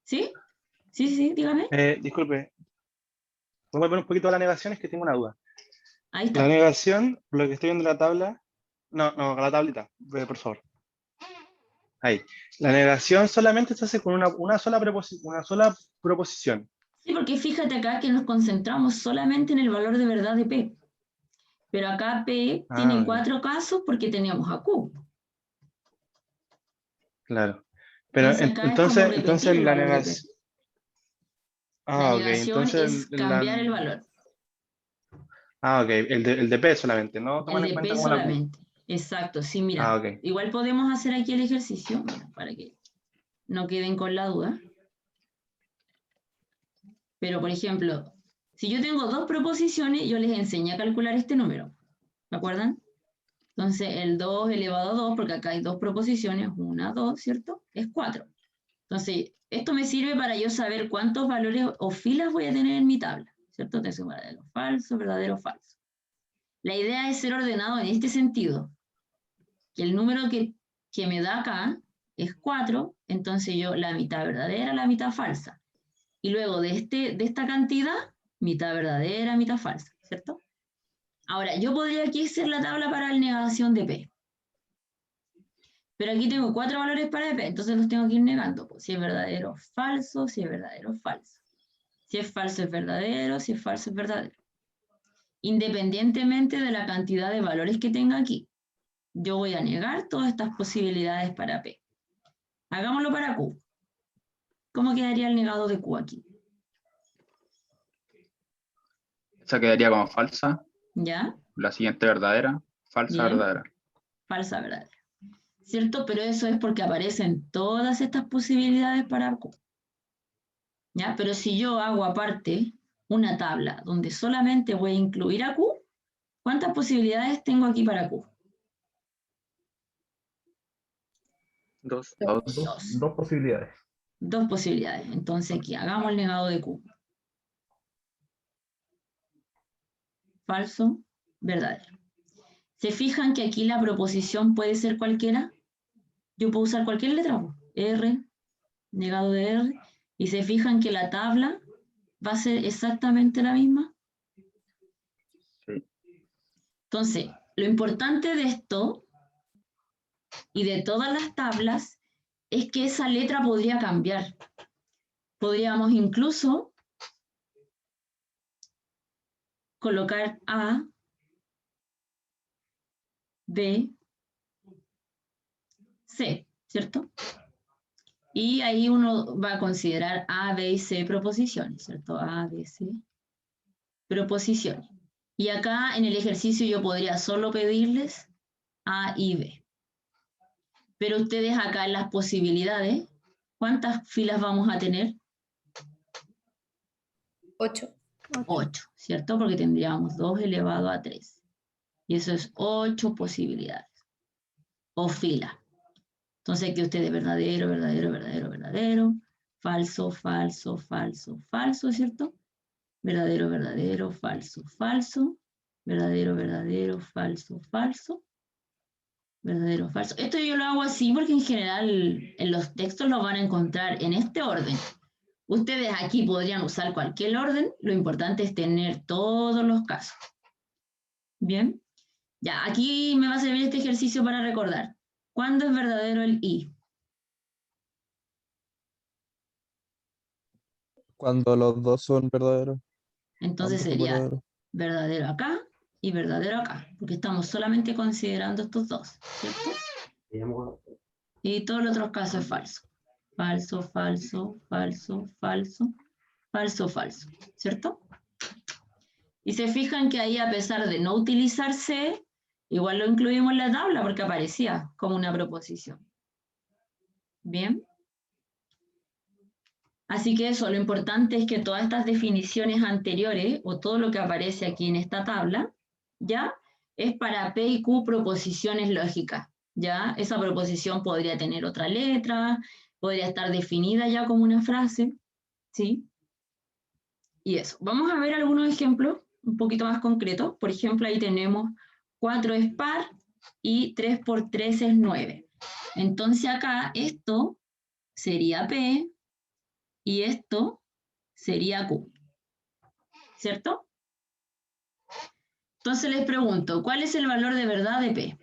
¿Sí? Sí, dígame. Disculpe. Voy a volver un poquito a la negación, es que tengo una duda. Ahí está. La negación, lo que estoy viendo en la tabla, no, la tablita, por favor. Ahí. La negación solamente se hace con una sola proposición. Sí, porque fíjate acá que nos concentramos solamente en el valor de verdad de P. Pero acá P tiene 4 casos porque tenemos a Q. Claro. Pero entonces la negación... La negación es cambiar el valor. Ok, el de P solamente, ¿no? El de P solamente. Exacto, sí, mira. Ok. Igual podemos hacer aquí el ejercicio, bueno, para que no queden con la duda. Pero, por ejemplo, si yo tengo dos proposiciones, yo les enseñé a calcular este número. ¿Me acuerdan? Entonces, el 2 elevado a 2, porque acá hay dos proposiciones, 1, 2, ¿cierto? Es 4. Entonces, esto me sirve para yo saber cuántos valores o filas voy a tener en mi tabla, ¿cierto? Entonces, verdadero, falso, verdadero, falso. La idea es ser ordenado en este sentido. Que el número que me da acá es 4, entonces yo la mitad verdadera, la mitad falsa. Y luego de esta cantidad, mitad verdadera, mitad falsa, ¿cierto? Ahora, yo podría aquí hacer la tabla para la negación de P. Pero aquí tengo 4 valores para P, entonces los tengo que ir negando. Pues, si es verdadero, falso, si es verdadero, falso. Si es falso, es verdadero, si es falso, es verdadero. Independientemente de la cantidad de valores que tenga aquí, yo voy a negar todas estas posibilidades para P. Hagámoslo para Q. ¿Cómo quedaría el negado de Q aquí? Esa quedaría como falsa. ¿Ya? La siguiente verdadera. Falsa, Bien. verdadera. Falsa, verdadera. ¿Cierto? Pero eso es porque aparecen todas estas posibilidades para Q. ¿Ya? Pero si yo hago aparte una tabla donde solamente voy a incluir a Q, ¿cuántas posibilidades tengo aquí para Q? 2. Dos posibilidades. Dos posibilidades. Entonces aquí hagamos el negado de Q. Falso, verdadero. ¿Se fijan que aquí la proposición puede ser cualquiera? Yo puedo usar cualquier letra. R, negado de R. Y se fijan que la tabla va a ser exactamente la misma. Sí. Entonces, lo importante de esto y de todas las tablas es que esa letra podría cambiar. Podríamos incluso colocar A, B, C, ¿cierto? Y ahí uno va a considerar A, B y C proposiciones, ¿cierto? A, B, C, proposiciones. Y acá en el ejercicio yo podría solo pedirles A y B. Pero ustedes acá en las posibilidades, ¿cuántas filas vamos a tener? 8. 8, ¿cierto? Porque tendríamos 2 elevado a 3. Y eso es 8 posibilidades. O filas. Entonces aquí ustedes verdadero, verdadero, verdadero, verdadero. Falso, falso, falso, falso, ¿cierto? Verdadero, verdadero, falso, falso. Verdadero, verdadero, falso, falso. Verdadero, falso. Esto yo lo hago así porque en general en los textos los van a encontrar en este orden. Ustedes aquí podrían usar cualquier orden, lo importante es tener todos los casos. Bien, ya, aquí me va a servir este ejercicio para recordar. ¿Cuándo es verdadero el I? Cuando los dos son verdaderos. Entonces Ambos son sería verdaderos. verdadero acá y verdadero acá, porque estamos solamente considerando estos dos, ¿cierto? Y todos los otros casos es falso. Falso, falso, falso, falso, falso, falso, ¿cierto? Y se fijan que ahí, a pesar de no utilizarse, igual lo incluimos en la tabla porque aparecía como una proposición. Bien. Así que eso, lo importante es que todas estas definiciones anteriores, o todo lo que aparece aquí en esta tabla, ya es para P y Q proposiciones lógicas. Ya esa proposición podría tener otra letra, podría estar definida ya como una frase, ¿sí? Y eso. Vamos a ver algunos ejemplos un poquito más concretos. Por ejemplo, ahí tenemos 4 es par y 3 por 3 es 9. Entonces acá esto sería P y esto sería Q. ¿Cierto? Entonces les pregunto, ¿cuál es el valor de verdad de P?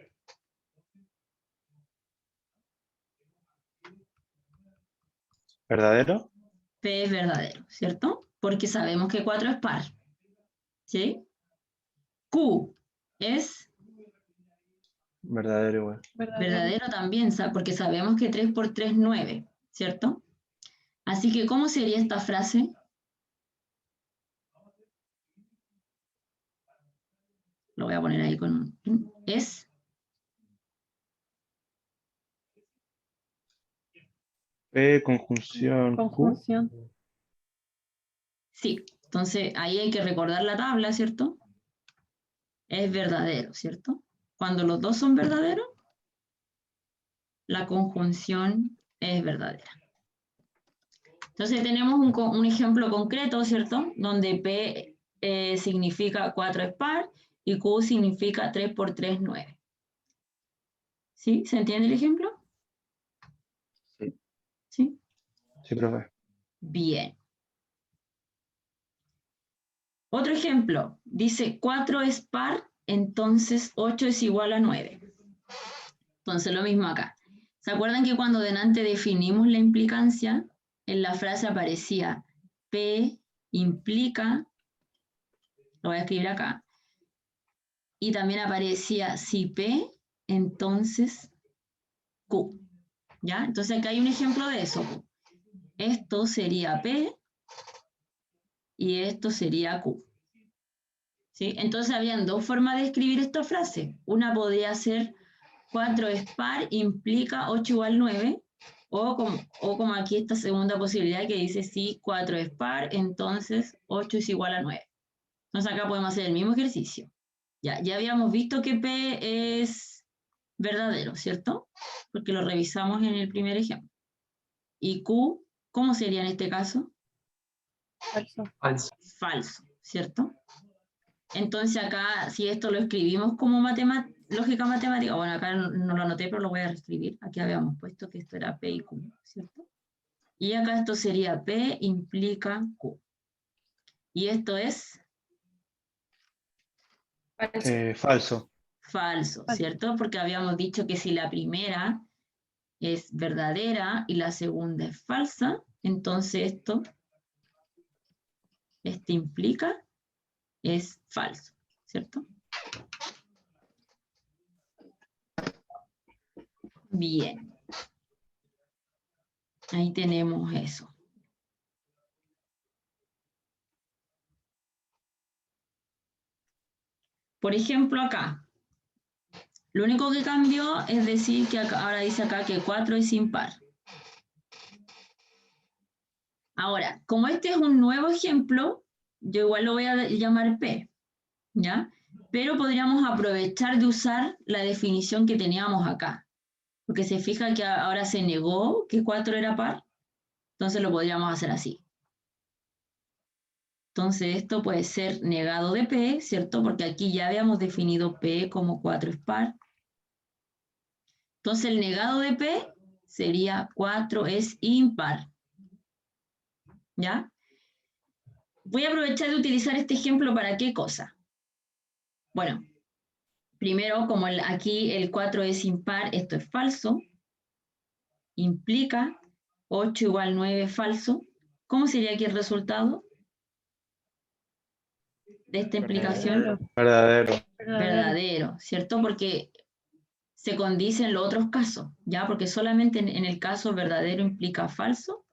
¿Verdadero? P es verdadero, ¿cierto? Porque sabemos que 4 es par. ¿Sí? Q es Verdadero igual. verdadero también, porque sabemos que 3 por 3 es 9, ¿cierto? Así que, ¿cómo sería esta frase? Lo voy a poner ahí con un es. P, conjunción Q. Conjunción. Sí, entonces ahí hay que recordar la tabla, ¿cierto? Es verdadero, ¿cierto? Cuando los dos son verdaderos, la conjunción es verdadera. Entonces tenemos un ejemplo concreto, ¿cierto? Donde P significa 4 es par y Q significa 3 por 3, 9. ¿Sí? ¿Se entiende el ejemplo? Sí. ¿Sí? Sí, profe. Bien. Otro ejemplo, dice 4 es par, entonces 8 es igual a 9. Entonces lo mismo acá. ¿Se acuerdan que cuando delante definimos la implicancia, en la frase aparecía P implica, lo voy a escribir acá, y también aparecía si P, entonces Q. ¿Ya? Entonces acá hay un ejemplo de eso. Esto sería P y esto sería Q. ¿Sí? Entonces habían dos formas de escribir esta frase. Una podría ser 4 es par, implica 8 igual 9, o como aquí esta segunda posibilidad que dice si 4 es par, entonces 8 es igual a 9. Entonces acá podemos hacer el mismo ejercicio. Ya habíamos visto que P es verdadero, ¿cierto? Porque lo revisamos en el primer ejemplo. Y Q, ¿cómo sería en este caso? Falso. Falso. Falso, ¿cierto? Entonces acá, si esto lo escribimos como lógica matemática, bueno, acá no lo anoté, pero lo voy a reescribir. Aquí habíamos puesto que esto era P y Q, ¿cierto? Y acá esto sería P implica Q. Y esto es Falso. falso, ¿cierto? Porque habíamos dicho que si la primera es verdadera y la segunda es falsa, entonces este implica es falso, ¿cierto? Bien. Ahí tenemos eso. Por ejemplo, acá. Lo único que cambió es decir que ahora dice acá que 4 es impar. Ahora, como este es un nuevo ejemplo, yo igual lo voy a llamar P, ¿ya? Pero podríamos aprovechar de usar la definición que teníamos acá. Porque se fija que ahora se negó que 4 era par, entonces lo podríamos hacer así. Entonces esto puede ser negado de P, ¿cierto? Porque aquí ya habíamos definido P como 4 es par. Entonces el negado de P sería 4 es impar. ¿Ya? Voy a aprovechar de utilizar este ejemplo para qué cosa. Bueno, primero, como aquí el 4 es impar, esto es falso. Implica 8 igual 9 es falso. ¿Cómo sería aquí el resultado de esta implicación? Verdadero. Verdadero, ¿cierto? Porque se condicen los otros casos, ¿ya? Porque solamente en el caso verdadero implica falso.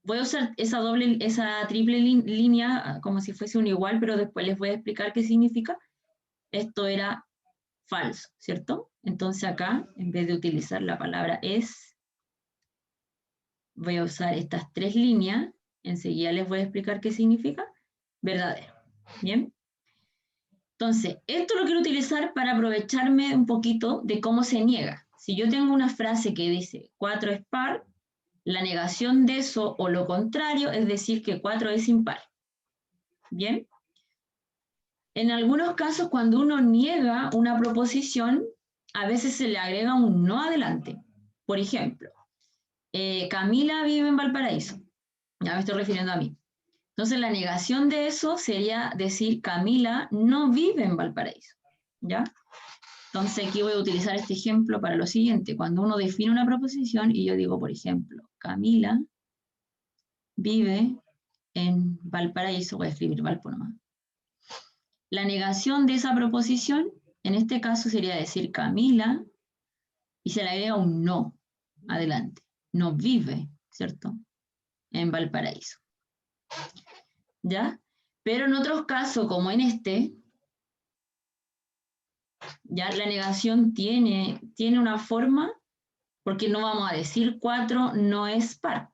Voy a usar esa triple línea como si fuese un igual, pero después les voy a explicar qué significa. Esto era falso, ¿cierto? Entonces acá, en vez de utilizar la palabra es, voy a usar estas tres líneas. Enseguida les voy a explicar qué significa. Verdadero. ¿Bien? Entonces, esto lo quiero utilizar para aprovecharme un poquito de cómo se niega. Si yo tengo una frase que dice 4 es par, la negación de eso o lo contrario es decir que 4 es impar. ¿Bien? En algunos casos, cuando uno niega una proposición, a veces se le agrega un no adelante. Por ejemplo, Camila vive en Valparaíso. Ya me estoy refiriendo a mí. Entonces, la negación de eso sería decir Camila no vive en Valparaíso. ¿Ya? Entonces, aquí voy a utilizar este ejemplo para lo siguiente. Cuando uno define una proposición y yo digo, por ejemplo, Camila vive en Valparaíso, voy a escribir Valpo nomás. La negación de esa proposición, en este caso sería decir Camila, y se le agrega un no adelante. No vive, ¿cierto? En Valparaíso. ¿Ya? Pero en otros casos, como en este, ya la negación tiene una forma porque no vamos a decir 4 no es par.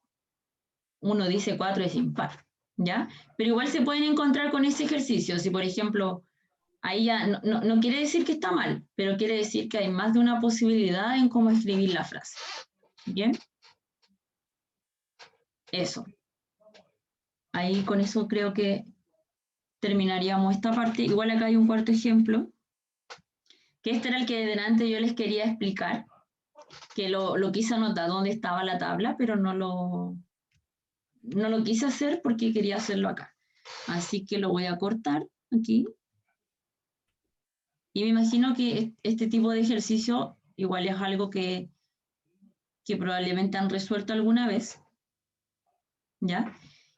Uno dice 4 es impar, ¿ya? Pero igual se pueden encontrar con ese ejercicio. Si, por ejemplo, ahí ya no quiere decir que está mal, pero quiere decir que hay más de una posibilidad en cómo escribir la frase. ¿Bien? Eso. Ahí con eso creo que terminaríamos esta parte. Igual acá hay un cuarto ejemplo, que este era el que delante yo les quería explicar, que lo quise anotar dónde estaba la tabla, pero no lo quise hacer porque quería hacerlo acá. Así que lo voy a cortar aquí. Y me imagino que este tipo de ejercicio igual es algo que probablemente han resuelto alguna vez, ¿ya?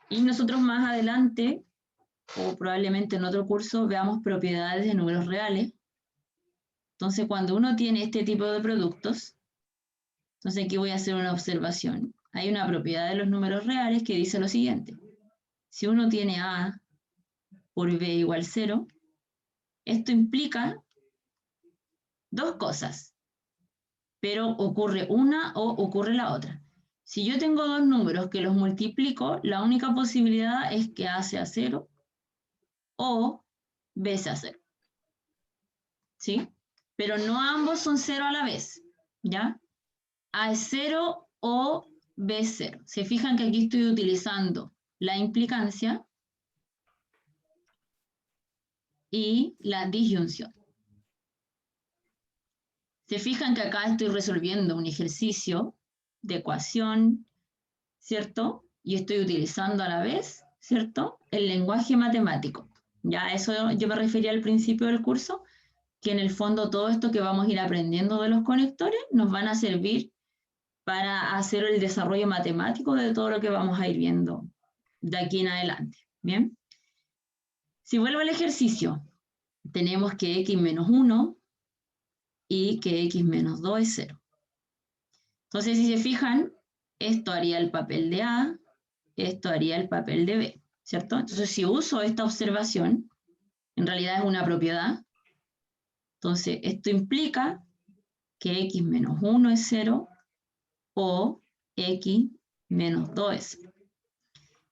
Y nosotros más adelante, o probablemente en otro curso, veamos propiedades de números reales. Entonces, cuando uno tiene este tipo de productos, entonces aquí voy a hacer una observación. Hay una propiedad de los números reales que dice lo siguiente. Si uno tiene A por B igual 0, esto implica dos cosas, pero ocurre una o ocurre la otra. Si yo tengo dos números que los multiplico, la única posibilidad es que A sea 0 o B sea 0. ¿Sí? Pero no ambos son 0 a la vez, ¿ya? A es 0 o B es 0. Se fijan que aquí estoy utilizando la implicancia y la disyunción. Se fijan que acá estoy resolviendo un ejercicio de ecuación, ¿cierto? Y estoy utilizando a la vez, ¿cierto?, el lenguaje matemático. Ya a eso yo me refería al principio del curso, que en el fondo todo esto que vamos a ir aprendiendo de los conectores nos van a servir para hacer el desarrollo matemático de todo lo que vamos a ir viendo de aquí en adelante. ¿Bien? Si vuelvo al ejercicio, tenemos que x menos 1 y que x menos 2 es 0. Entonces, si se fijan, esto haría el papel de A, esto haría el papel de B, ¿cierto? Entonces, si uso esta observación, en realidad es una propiedad. Entonces, esto implica que x menos 1 es 0 o x menos 2 es 0.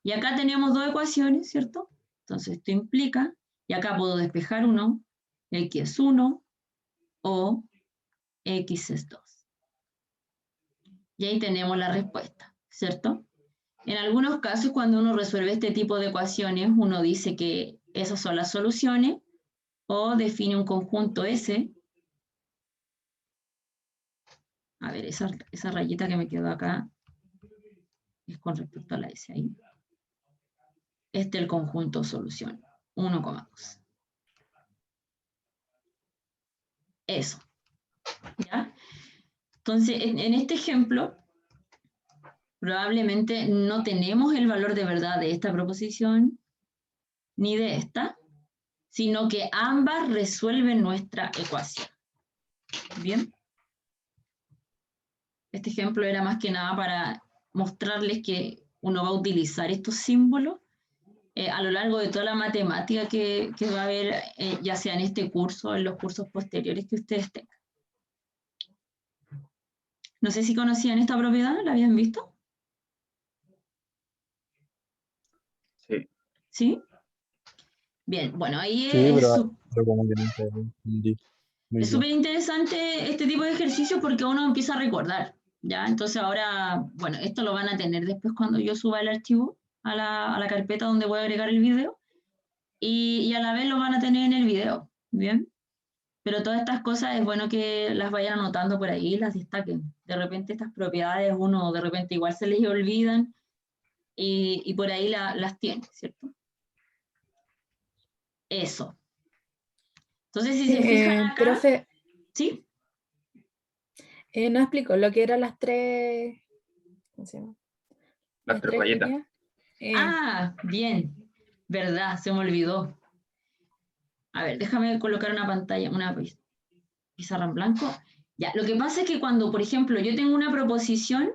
Y acá tenemos dos ecuaciones, ¿cierto? Entonces, esto implica, y acá puedo despejar uno, x es 1 o x es 2. Y ahí tenemos la respuesta, ¿cierto? En algunos casos, cuando uno resuelve este tipo de ecuaciones, uno dice que esas son las soluciones o define un conjunto S. A ver, esa rayita que me quedó acá es con respecto a la S ahí. Este es el conjunto solución, 1,2. Eso. ¿Ya? Entonces, en este ejemplo, probablemente no tenemos el valor de verdad de esta proposición ni de esta, sino que ambas resuelven nuestra ecuación. ¿Bien? Este ejemplo era más que nada para mostrarles que uno va a utilizar estos símbolos a lo largo de toda la matemática que va a haber, ya sea en este curso o en los cursos posteriores que ustedes tengan. No sé si conocían esta propiedad, ¿la habían visto? Sí. ¿Sí? Bien, bueno, ahí Sí, es pero como que nunca entendí muy es bien. súper interesante este tipo de ejercicio porque uno empieza a recordar, ¿ya? Entonces ahora, bueno, esto lo van a tener después cuando yo suba el archivo a la carpeta donde voy a agregar el video y a la vez lo van a tener en el video, ¿bien? Pero todas estas cosas es bueno que las vayan anotando por ahí y las destaquen. De repente estas propiedades uno de repente igual se les olvidan y por ahí las tiene, ¿cierto? Eso. Entonces, si se fijan acá... Profe, ¿Sí? no explico lo que eran las tres... ¿Cómo se llama? Las tres rayitas. líneas. Bien. Verdad, se me olvidó. A ver, déjame colocar una pantalla, una pizarra en blanco. Ya, lo que pasa es que cuando, por ejemplo, yo tengo una proposición,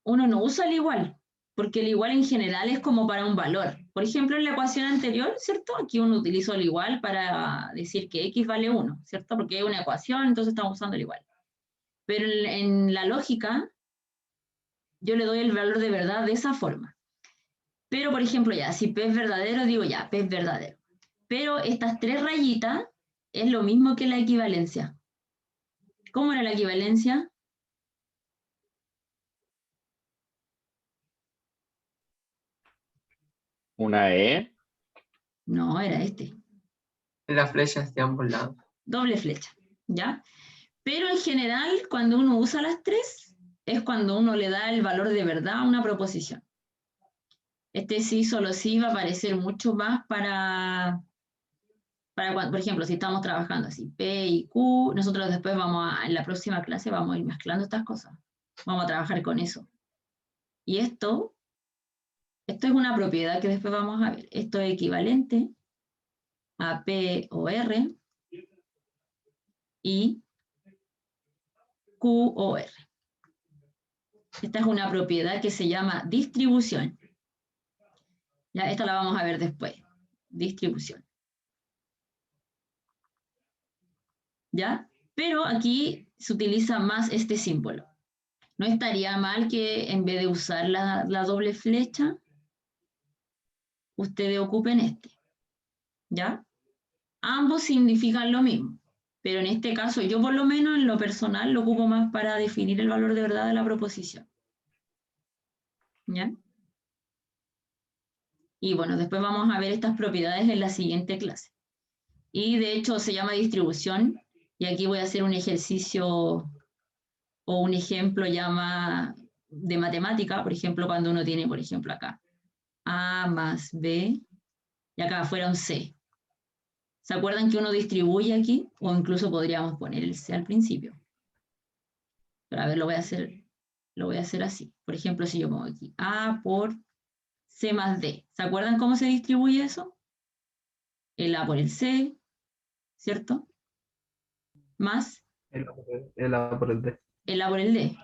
uno no usa el igual, porque el igual en general es como para un valor. Por ejemplo, en la ecuación anterior, ¿cierto? Aquí uno utilizó el igual para decir que x vale 1, ¿cierto? Porque hay una ecuación, entonces estamos usando el igual. Pero en la lógica, yo le doy el valor de verdad de esa forma. Pero, por ejemplo, ya, si P es verdadero, digo ya, P es verdadero. Pero estas 3 rayitas es lo mismo que la equivalencia. ¿Cómo era la equivalencia? Una E. No, era este. Las flechas de ambos lados. Doble flecha, ¿ya? Pero en general, cuando uno usa las 3, es cuando uno le da el valor de verdad a una proposición. Este sí, solo sí va a aparecer mucho más para cuando, por ejemplo, si estamos trabajando así, P y Q, nosotros después en la próxima clase vamos a ir mezclando estas cosas. Vamos a trabajar con eso. Y esto es una propiedad que después vamos a ver. Esto es equivalente a P o R y Q o R. Esta es una propiedad que se llama distribución. Ya, esta la vamos a ver después. Distribución. ¿Ya? Pero aquí se utiliza más este símbolo. No estaría mal que en vez de usar la doble flecha, ustedes ocupen este. ¿Ya? Ambos significan lo mismo. Pero en este caso, yo por lo menos en lo personal lo ocupo más para definir el valor de verdad de la proposición. ¿Ya? Y bueno, después vamos a ver estas propiedades en la siguiente clase. Y de hecho se llama distribución. Y aquí voy a hacer un ejercicio o un ejemplo de matemática. Por ejemplo, cuando uno tiene, por ejemplo, acá A más B y acá afuera un C. ¿Se acuerdan que uno distribuye aquí? O incluso podríamos poner el C al principio. Pero a ver, lo voy a hacer así. Por ejemplo, si yo pongo aquí A por C más D. ¿Se acuerdan cómo se distribuye eso? El A por el C, ¿cierto? Más El A por el D. el A por el D.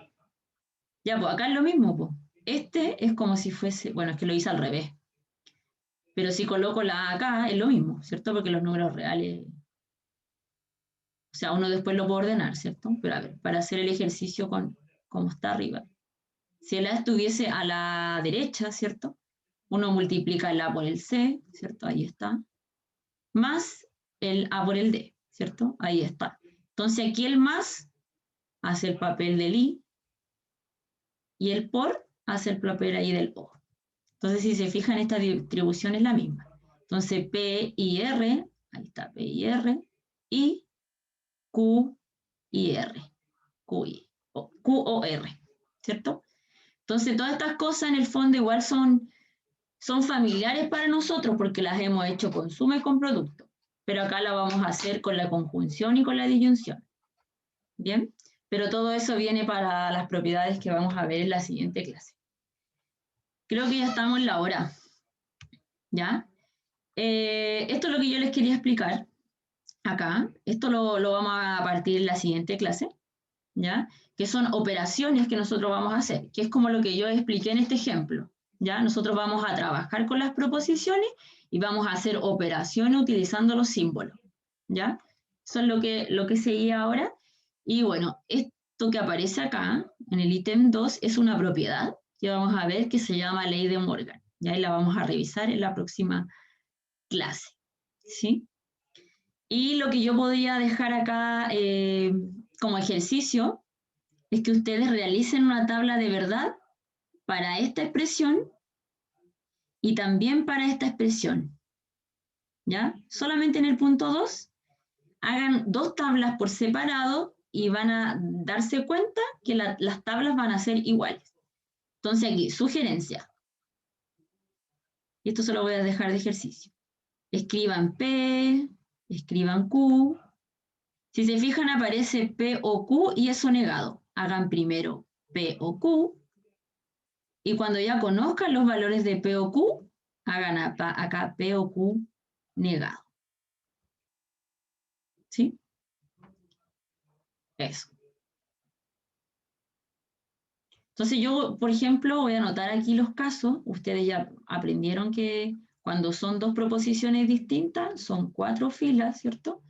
Ya, pues acá es lo mismo, pues. Este es como si fuese, bueno, es que lo hice al revés. Pero si coloco la A acá, es lo mismo, ¿cierto? Porque los números reales, o sea, uno después lo puede ordenar, ¿cierto? Pero a ver, para hacer el ejercicio como está arriba. Si el A estuviese a la derecha, ¿cierto? Uno multiplica el A por el C, ¿cierto? Ahí está. Más el A por el D, ¿cierto? Ahí está. Entonces aquí el más hace el papel del I y el por hace el papel ahí del O. Entonces si se fijan, esta distribución es la misma. Entonces P y R, ahí está P y R, y Q y R, Q o R, ¿cierto? Entonces todas estas cosas en el fondo igual son familiares para nosotros porque las hemos hecho con suma y con producto. Pero acá la vamos a hacer con la conjunción y con la disyunción. ¿Bien? Pero todo eso viene para las propiedades que vamos a ver en la siguiente clase. Creo que ya estamos en la hora. ¿Ya? Esto es lo que yo les quería explicar acá. Esto lo vamos a partir en la siguiente clase. ¿Ya? Que son operaciones que nosotros vamos a hacer, que es como lo que yo expliqué en este ejemplo. ¿Ya? Nosotros vamos a trabajar con las proposiciones y vamos a hacer operaciones utilizando los símbolos. ¿Ya? Eso es lo que seguía ahora. Y bueno, esto que aparece acá, en el ítem 2, es una propiedad que vamos a ver que se llama ley de Morgan. ¿Ya? Y la vamos a revisar en la próxima clase. ¿Sí? Y lo que yo podría dejar acá como ejercicio es que ustedes realicen una tabla de verdad para esta expresión y también para esta expresión. ¿Ya? Solamente en el punto 2, hagan 2 tablas por separado y van a darse cuenta que las tablas van a ser iguales. Entonces aquí, sugerencia. Y esto se lo voy a dejar de ejercicio. Escriban P, escriban Q. Si se fijan, aparece P o Q y eso negado. Hagan primero P o Q. Y cuando ya conozcan los valores de P o Q, hagan acá P o Q negado. ¿Sí? Eso. Entonces yo, por ejemplo, voy a anotar aquí los casos. Ustedes ya aprendieron que cuando son 2 proposiciones distintas, son 4 filas, ¿cierto?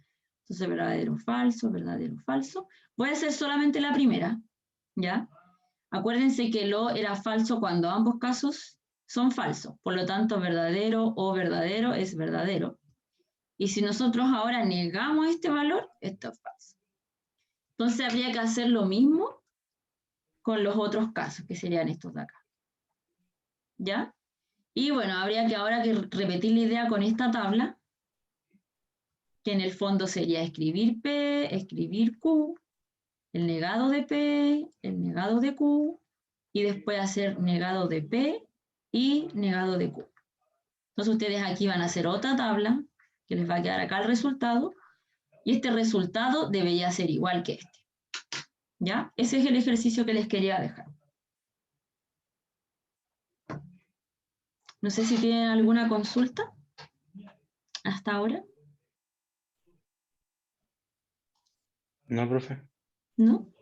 Entonces, verdadero, falso, verdadero, falso. Voy a hacer solamente la primera, ¿ya? Acuérdense que lo era falso cuando ambos casos son falsos. Por lo tanto, verdadero o verdadero es verdadero. Y si nosotros ahora negamos este valor, esto es falso. Entonces, habría que hacer lo mismo con los otros casos, que serían estos de acá. ¿Ya? Y bueno, habría que ahora que repetir la idea con esta tabla, que en el fondo sería escribir P, escribir Q, el negado de P, el negado de Q, y después hacer negado de P y negado de Q. Entonces ustedes aquí van a hacer otra tabla, que les va a quedar acá el resultado, y este resultado debería ser igual que este. ¿Ya? Ese es el ejercicio que les quería dejar. No sé si tienen alguna consulta hasta ahora. No, profe. ¿No?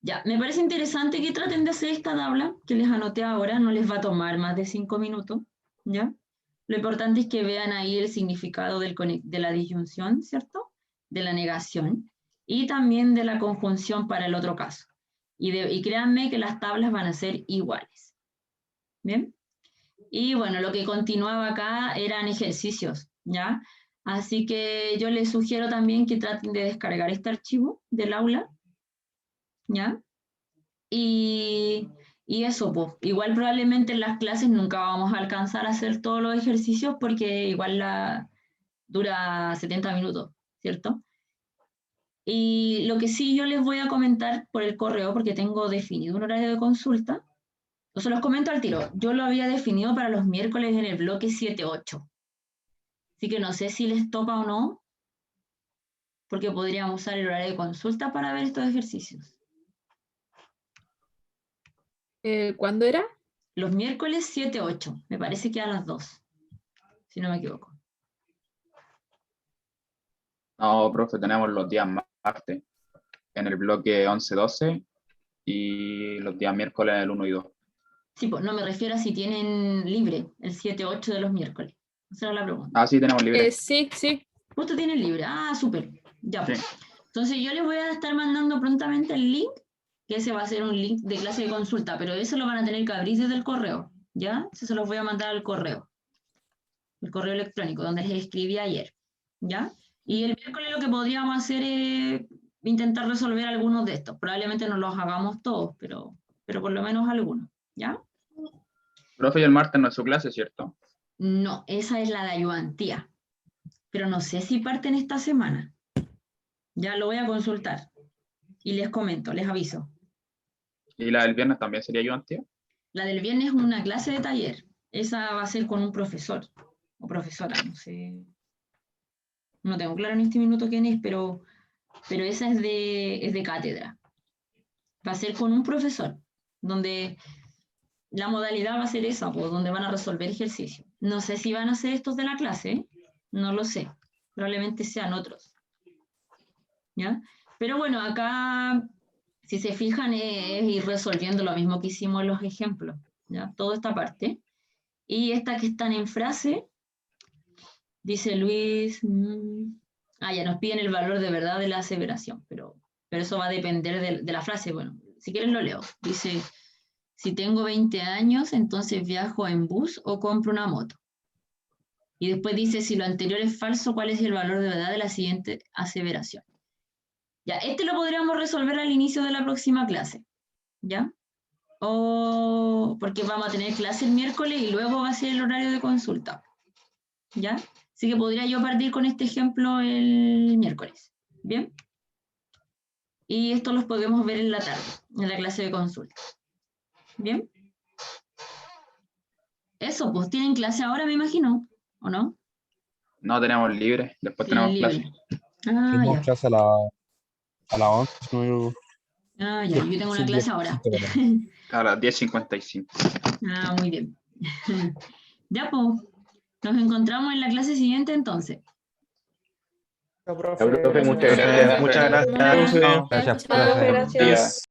Ya, me parece interesante que traten de hacer esta tabla que les anoté ahora, no les va a tomar más de 5 minutos, ¿ya? Lo importante es que vean ahí el significado de la disyunción, ¿cierto? De la negación y también de la conjunción para el otro caso. Y créanme que las tablas van a ser iguales. ¿Bien? Y bueno, lo que continuaba acá eran ejercicios, ¿ya? Así que yo les sugiero también que traten de descargar este archivo del aula, ¿ya? Y eso, pues, igual probablemente en las clases nunca vamos a alcanzar a hacer todos los ejercicios porque igual dura 70 minutos, ¿cierto? Y lo que sí yo les voy a comentar por el correo, porque tengo definido un horario de consulta, se los comento al tiro. Yo lo había definido para los miércoles en el bloque 7-8. Así que no sé si les toca o no, porque podríamos usar el horario de consulta para ver estos ejercicios. ¿Cuándo era? Los miércoles 7-8. Me parece que a las 2, si no me equivoco. No, profe, tenemos los días martes en el bloque 11-12 y los días miércoles en el 1 y 2. Sí, pues no me refiero a si tienen libre el 7-8 de los miércoles. Esa era la pregunta. Ah, sí, tenemos libre. Sí. Justo tienen libre. Ah, súper. Ya, pues. Sí. Entonces yo les voy a estar mandando prontamente el link, que ese va a ser un link de clase de consulta, pero eso lo van a tener que abrir desde el correo, ¿ya? Eso se los voy a mandar al correo. El correo electrónico, donde les escribí ayer, ¿ya? Y el miércoles lo que podríamos hacer es intentar resolver algunos de estos. Probablemente no los hagamos todos, pero por lo menos algunos, ¿ya? Profe, y el martes no es su clase, ¿cierto? No, esa es la de ayudantía. Pero no sé si parten esta semana. Ya lo voy a consultar. Y les comento, les aviso. ¿Y la del viernes también sería ayudantía? La del viernes es una clase de taller. Esa va a ser con un profesor o profesora, no sé. No tengo claro en este minuto quién es, pero esa es de cátedra. Va a ser con un profesor, donde la modalidad va a ser esa, pues, donde van a resolver ejercicios. No sé si van a ser estos de la clase, ¿eh? No lo sé. Probablemente sean otros. ¿Ya? Pero bueno, acá, si se fijan, es ir resolviendo lo mismo que hicimos en los ejemplos, ¿ya? Toda esta parte. Y esta que están en frase, dice Luis, ya nos piden el valor de verdad de la aseveración, pero eso va a depender de la frase. Bueno, si quieren lo leo. Dice, si tengo 20 años, entonces viajo en bus o compro una moto. Y después dice, si lo anterior es falso, ¿cuál es el valor de verdad de la siguiente aseveración? Ya, este lo podríamos resolver al inicio de la próxima clase, ¿ya? O porque vamos a tener clase el miércoles y luego va a ser el horario de consulta, ¿ya? Así que podría yo partir con este ejemplo el miércoles, ¿bien? Y esto los podemos ver en la tarde, en la clase de consulta, ¿bien? Eso, pues tienen clase ahora, me imagino, ¿o no? No, tenemos libre, después Tienen tenemos libre. clase. Tenemos Ya. clase a las 11, si no me equivoco. Ya, yo tengo una Sí, clase ahora. A las 10:55. Muy bien. Ya, pues, nos encontramos en la clase siguiente entonces. Profe, muchas Muchas gracias. Gracias. Gracias, Chao. profe. Gracias.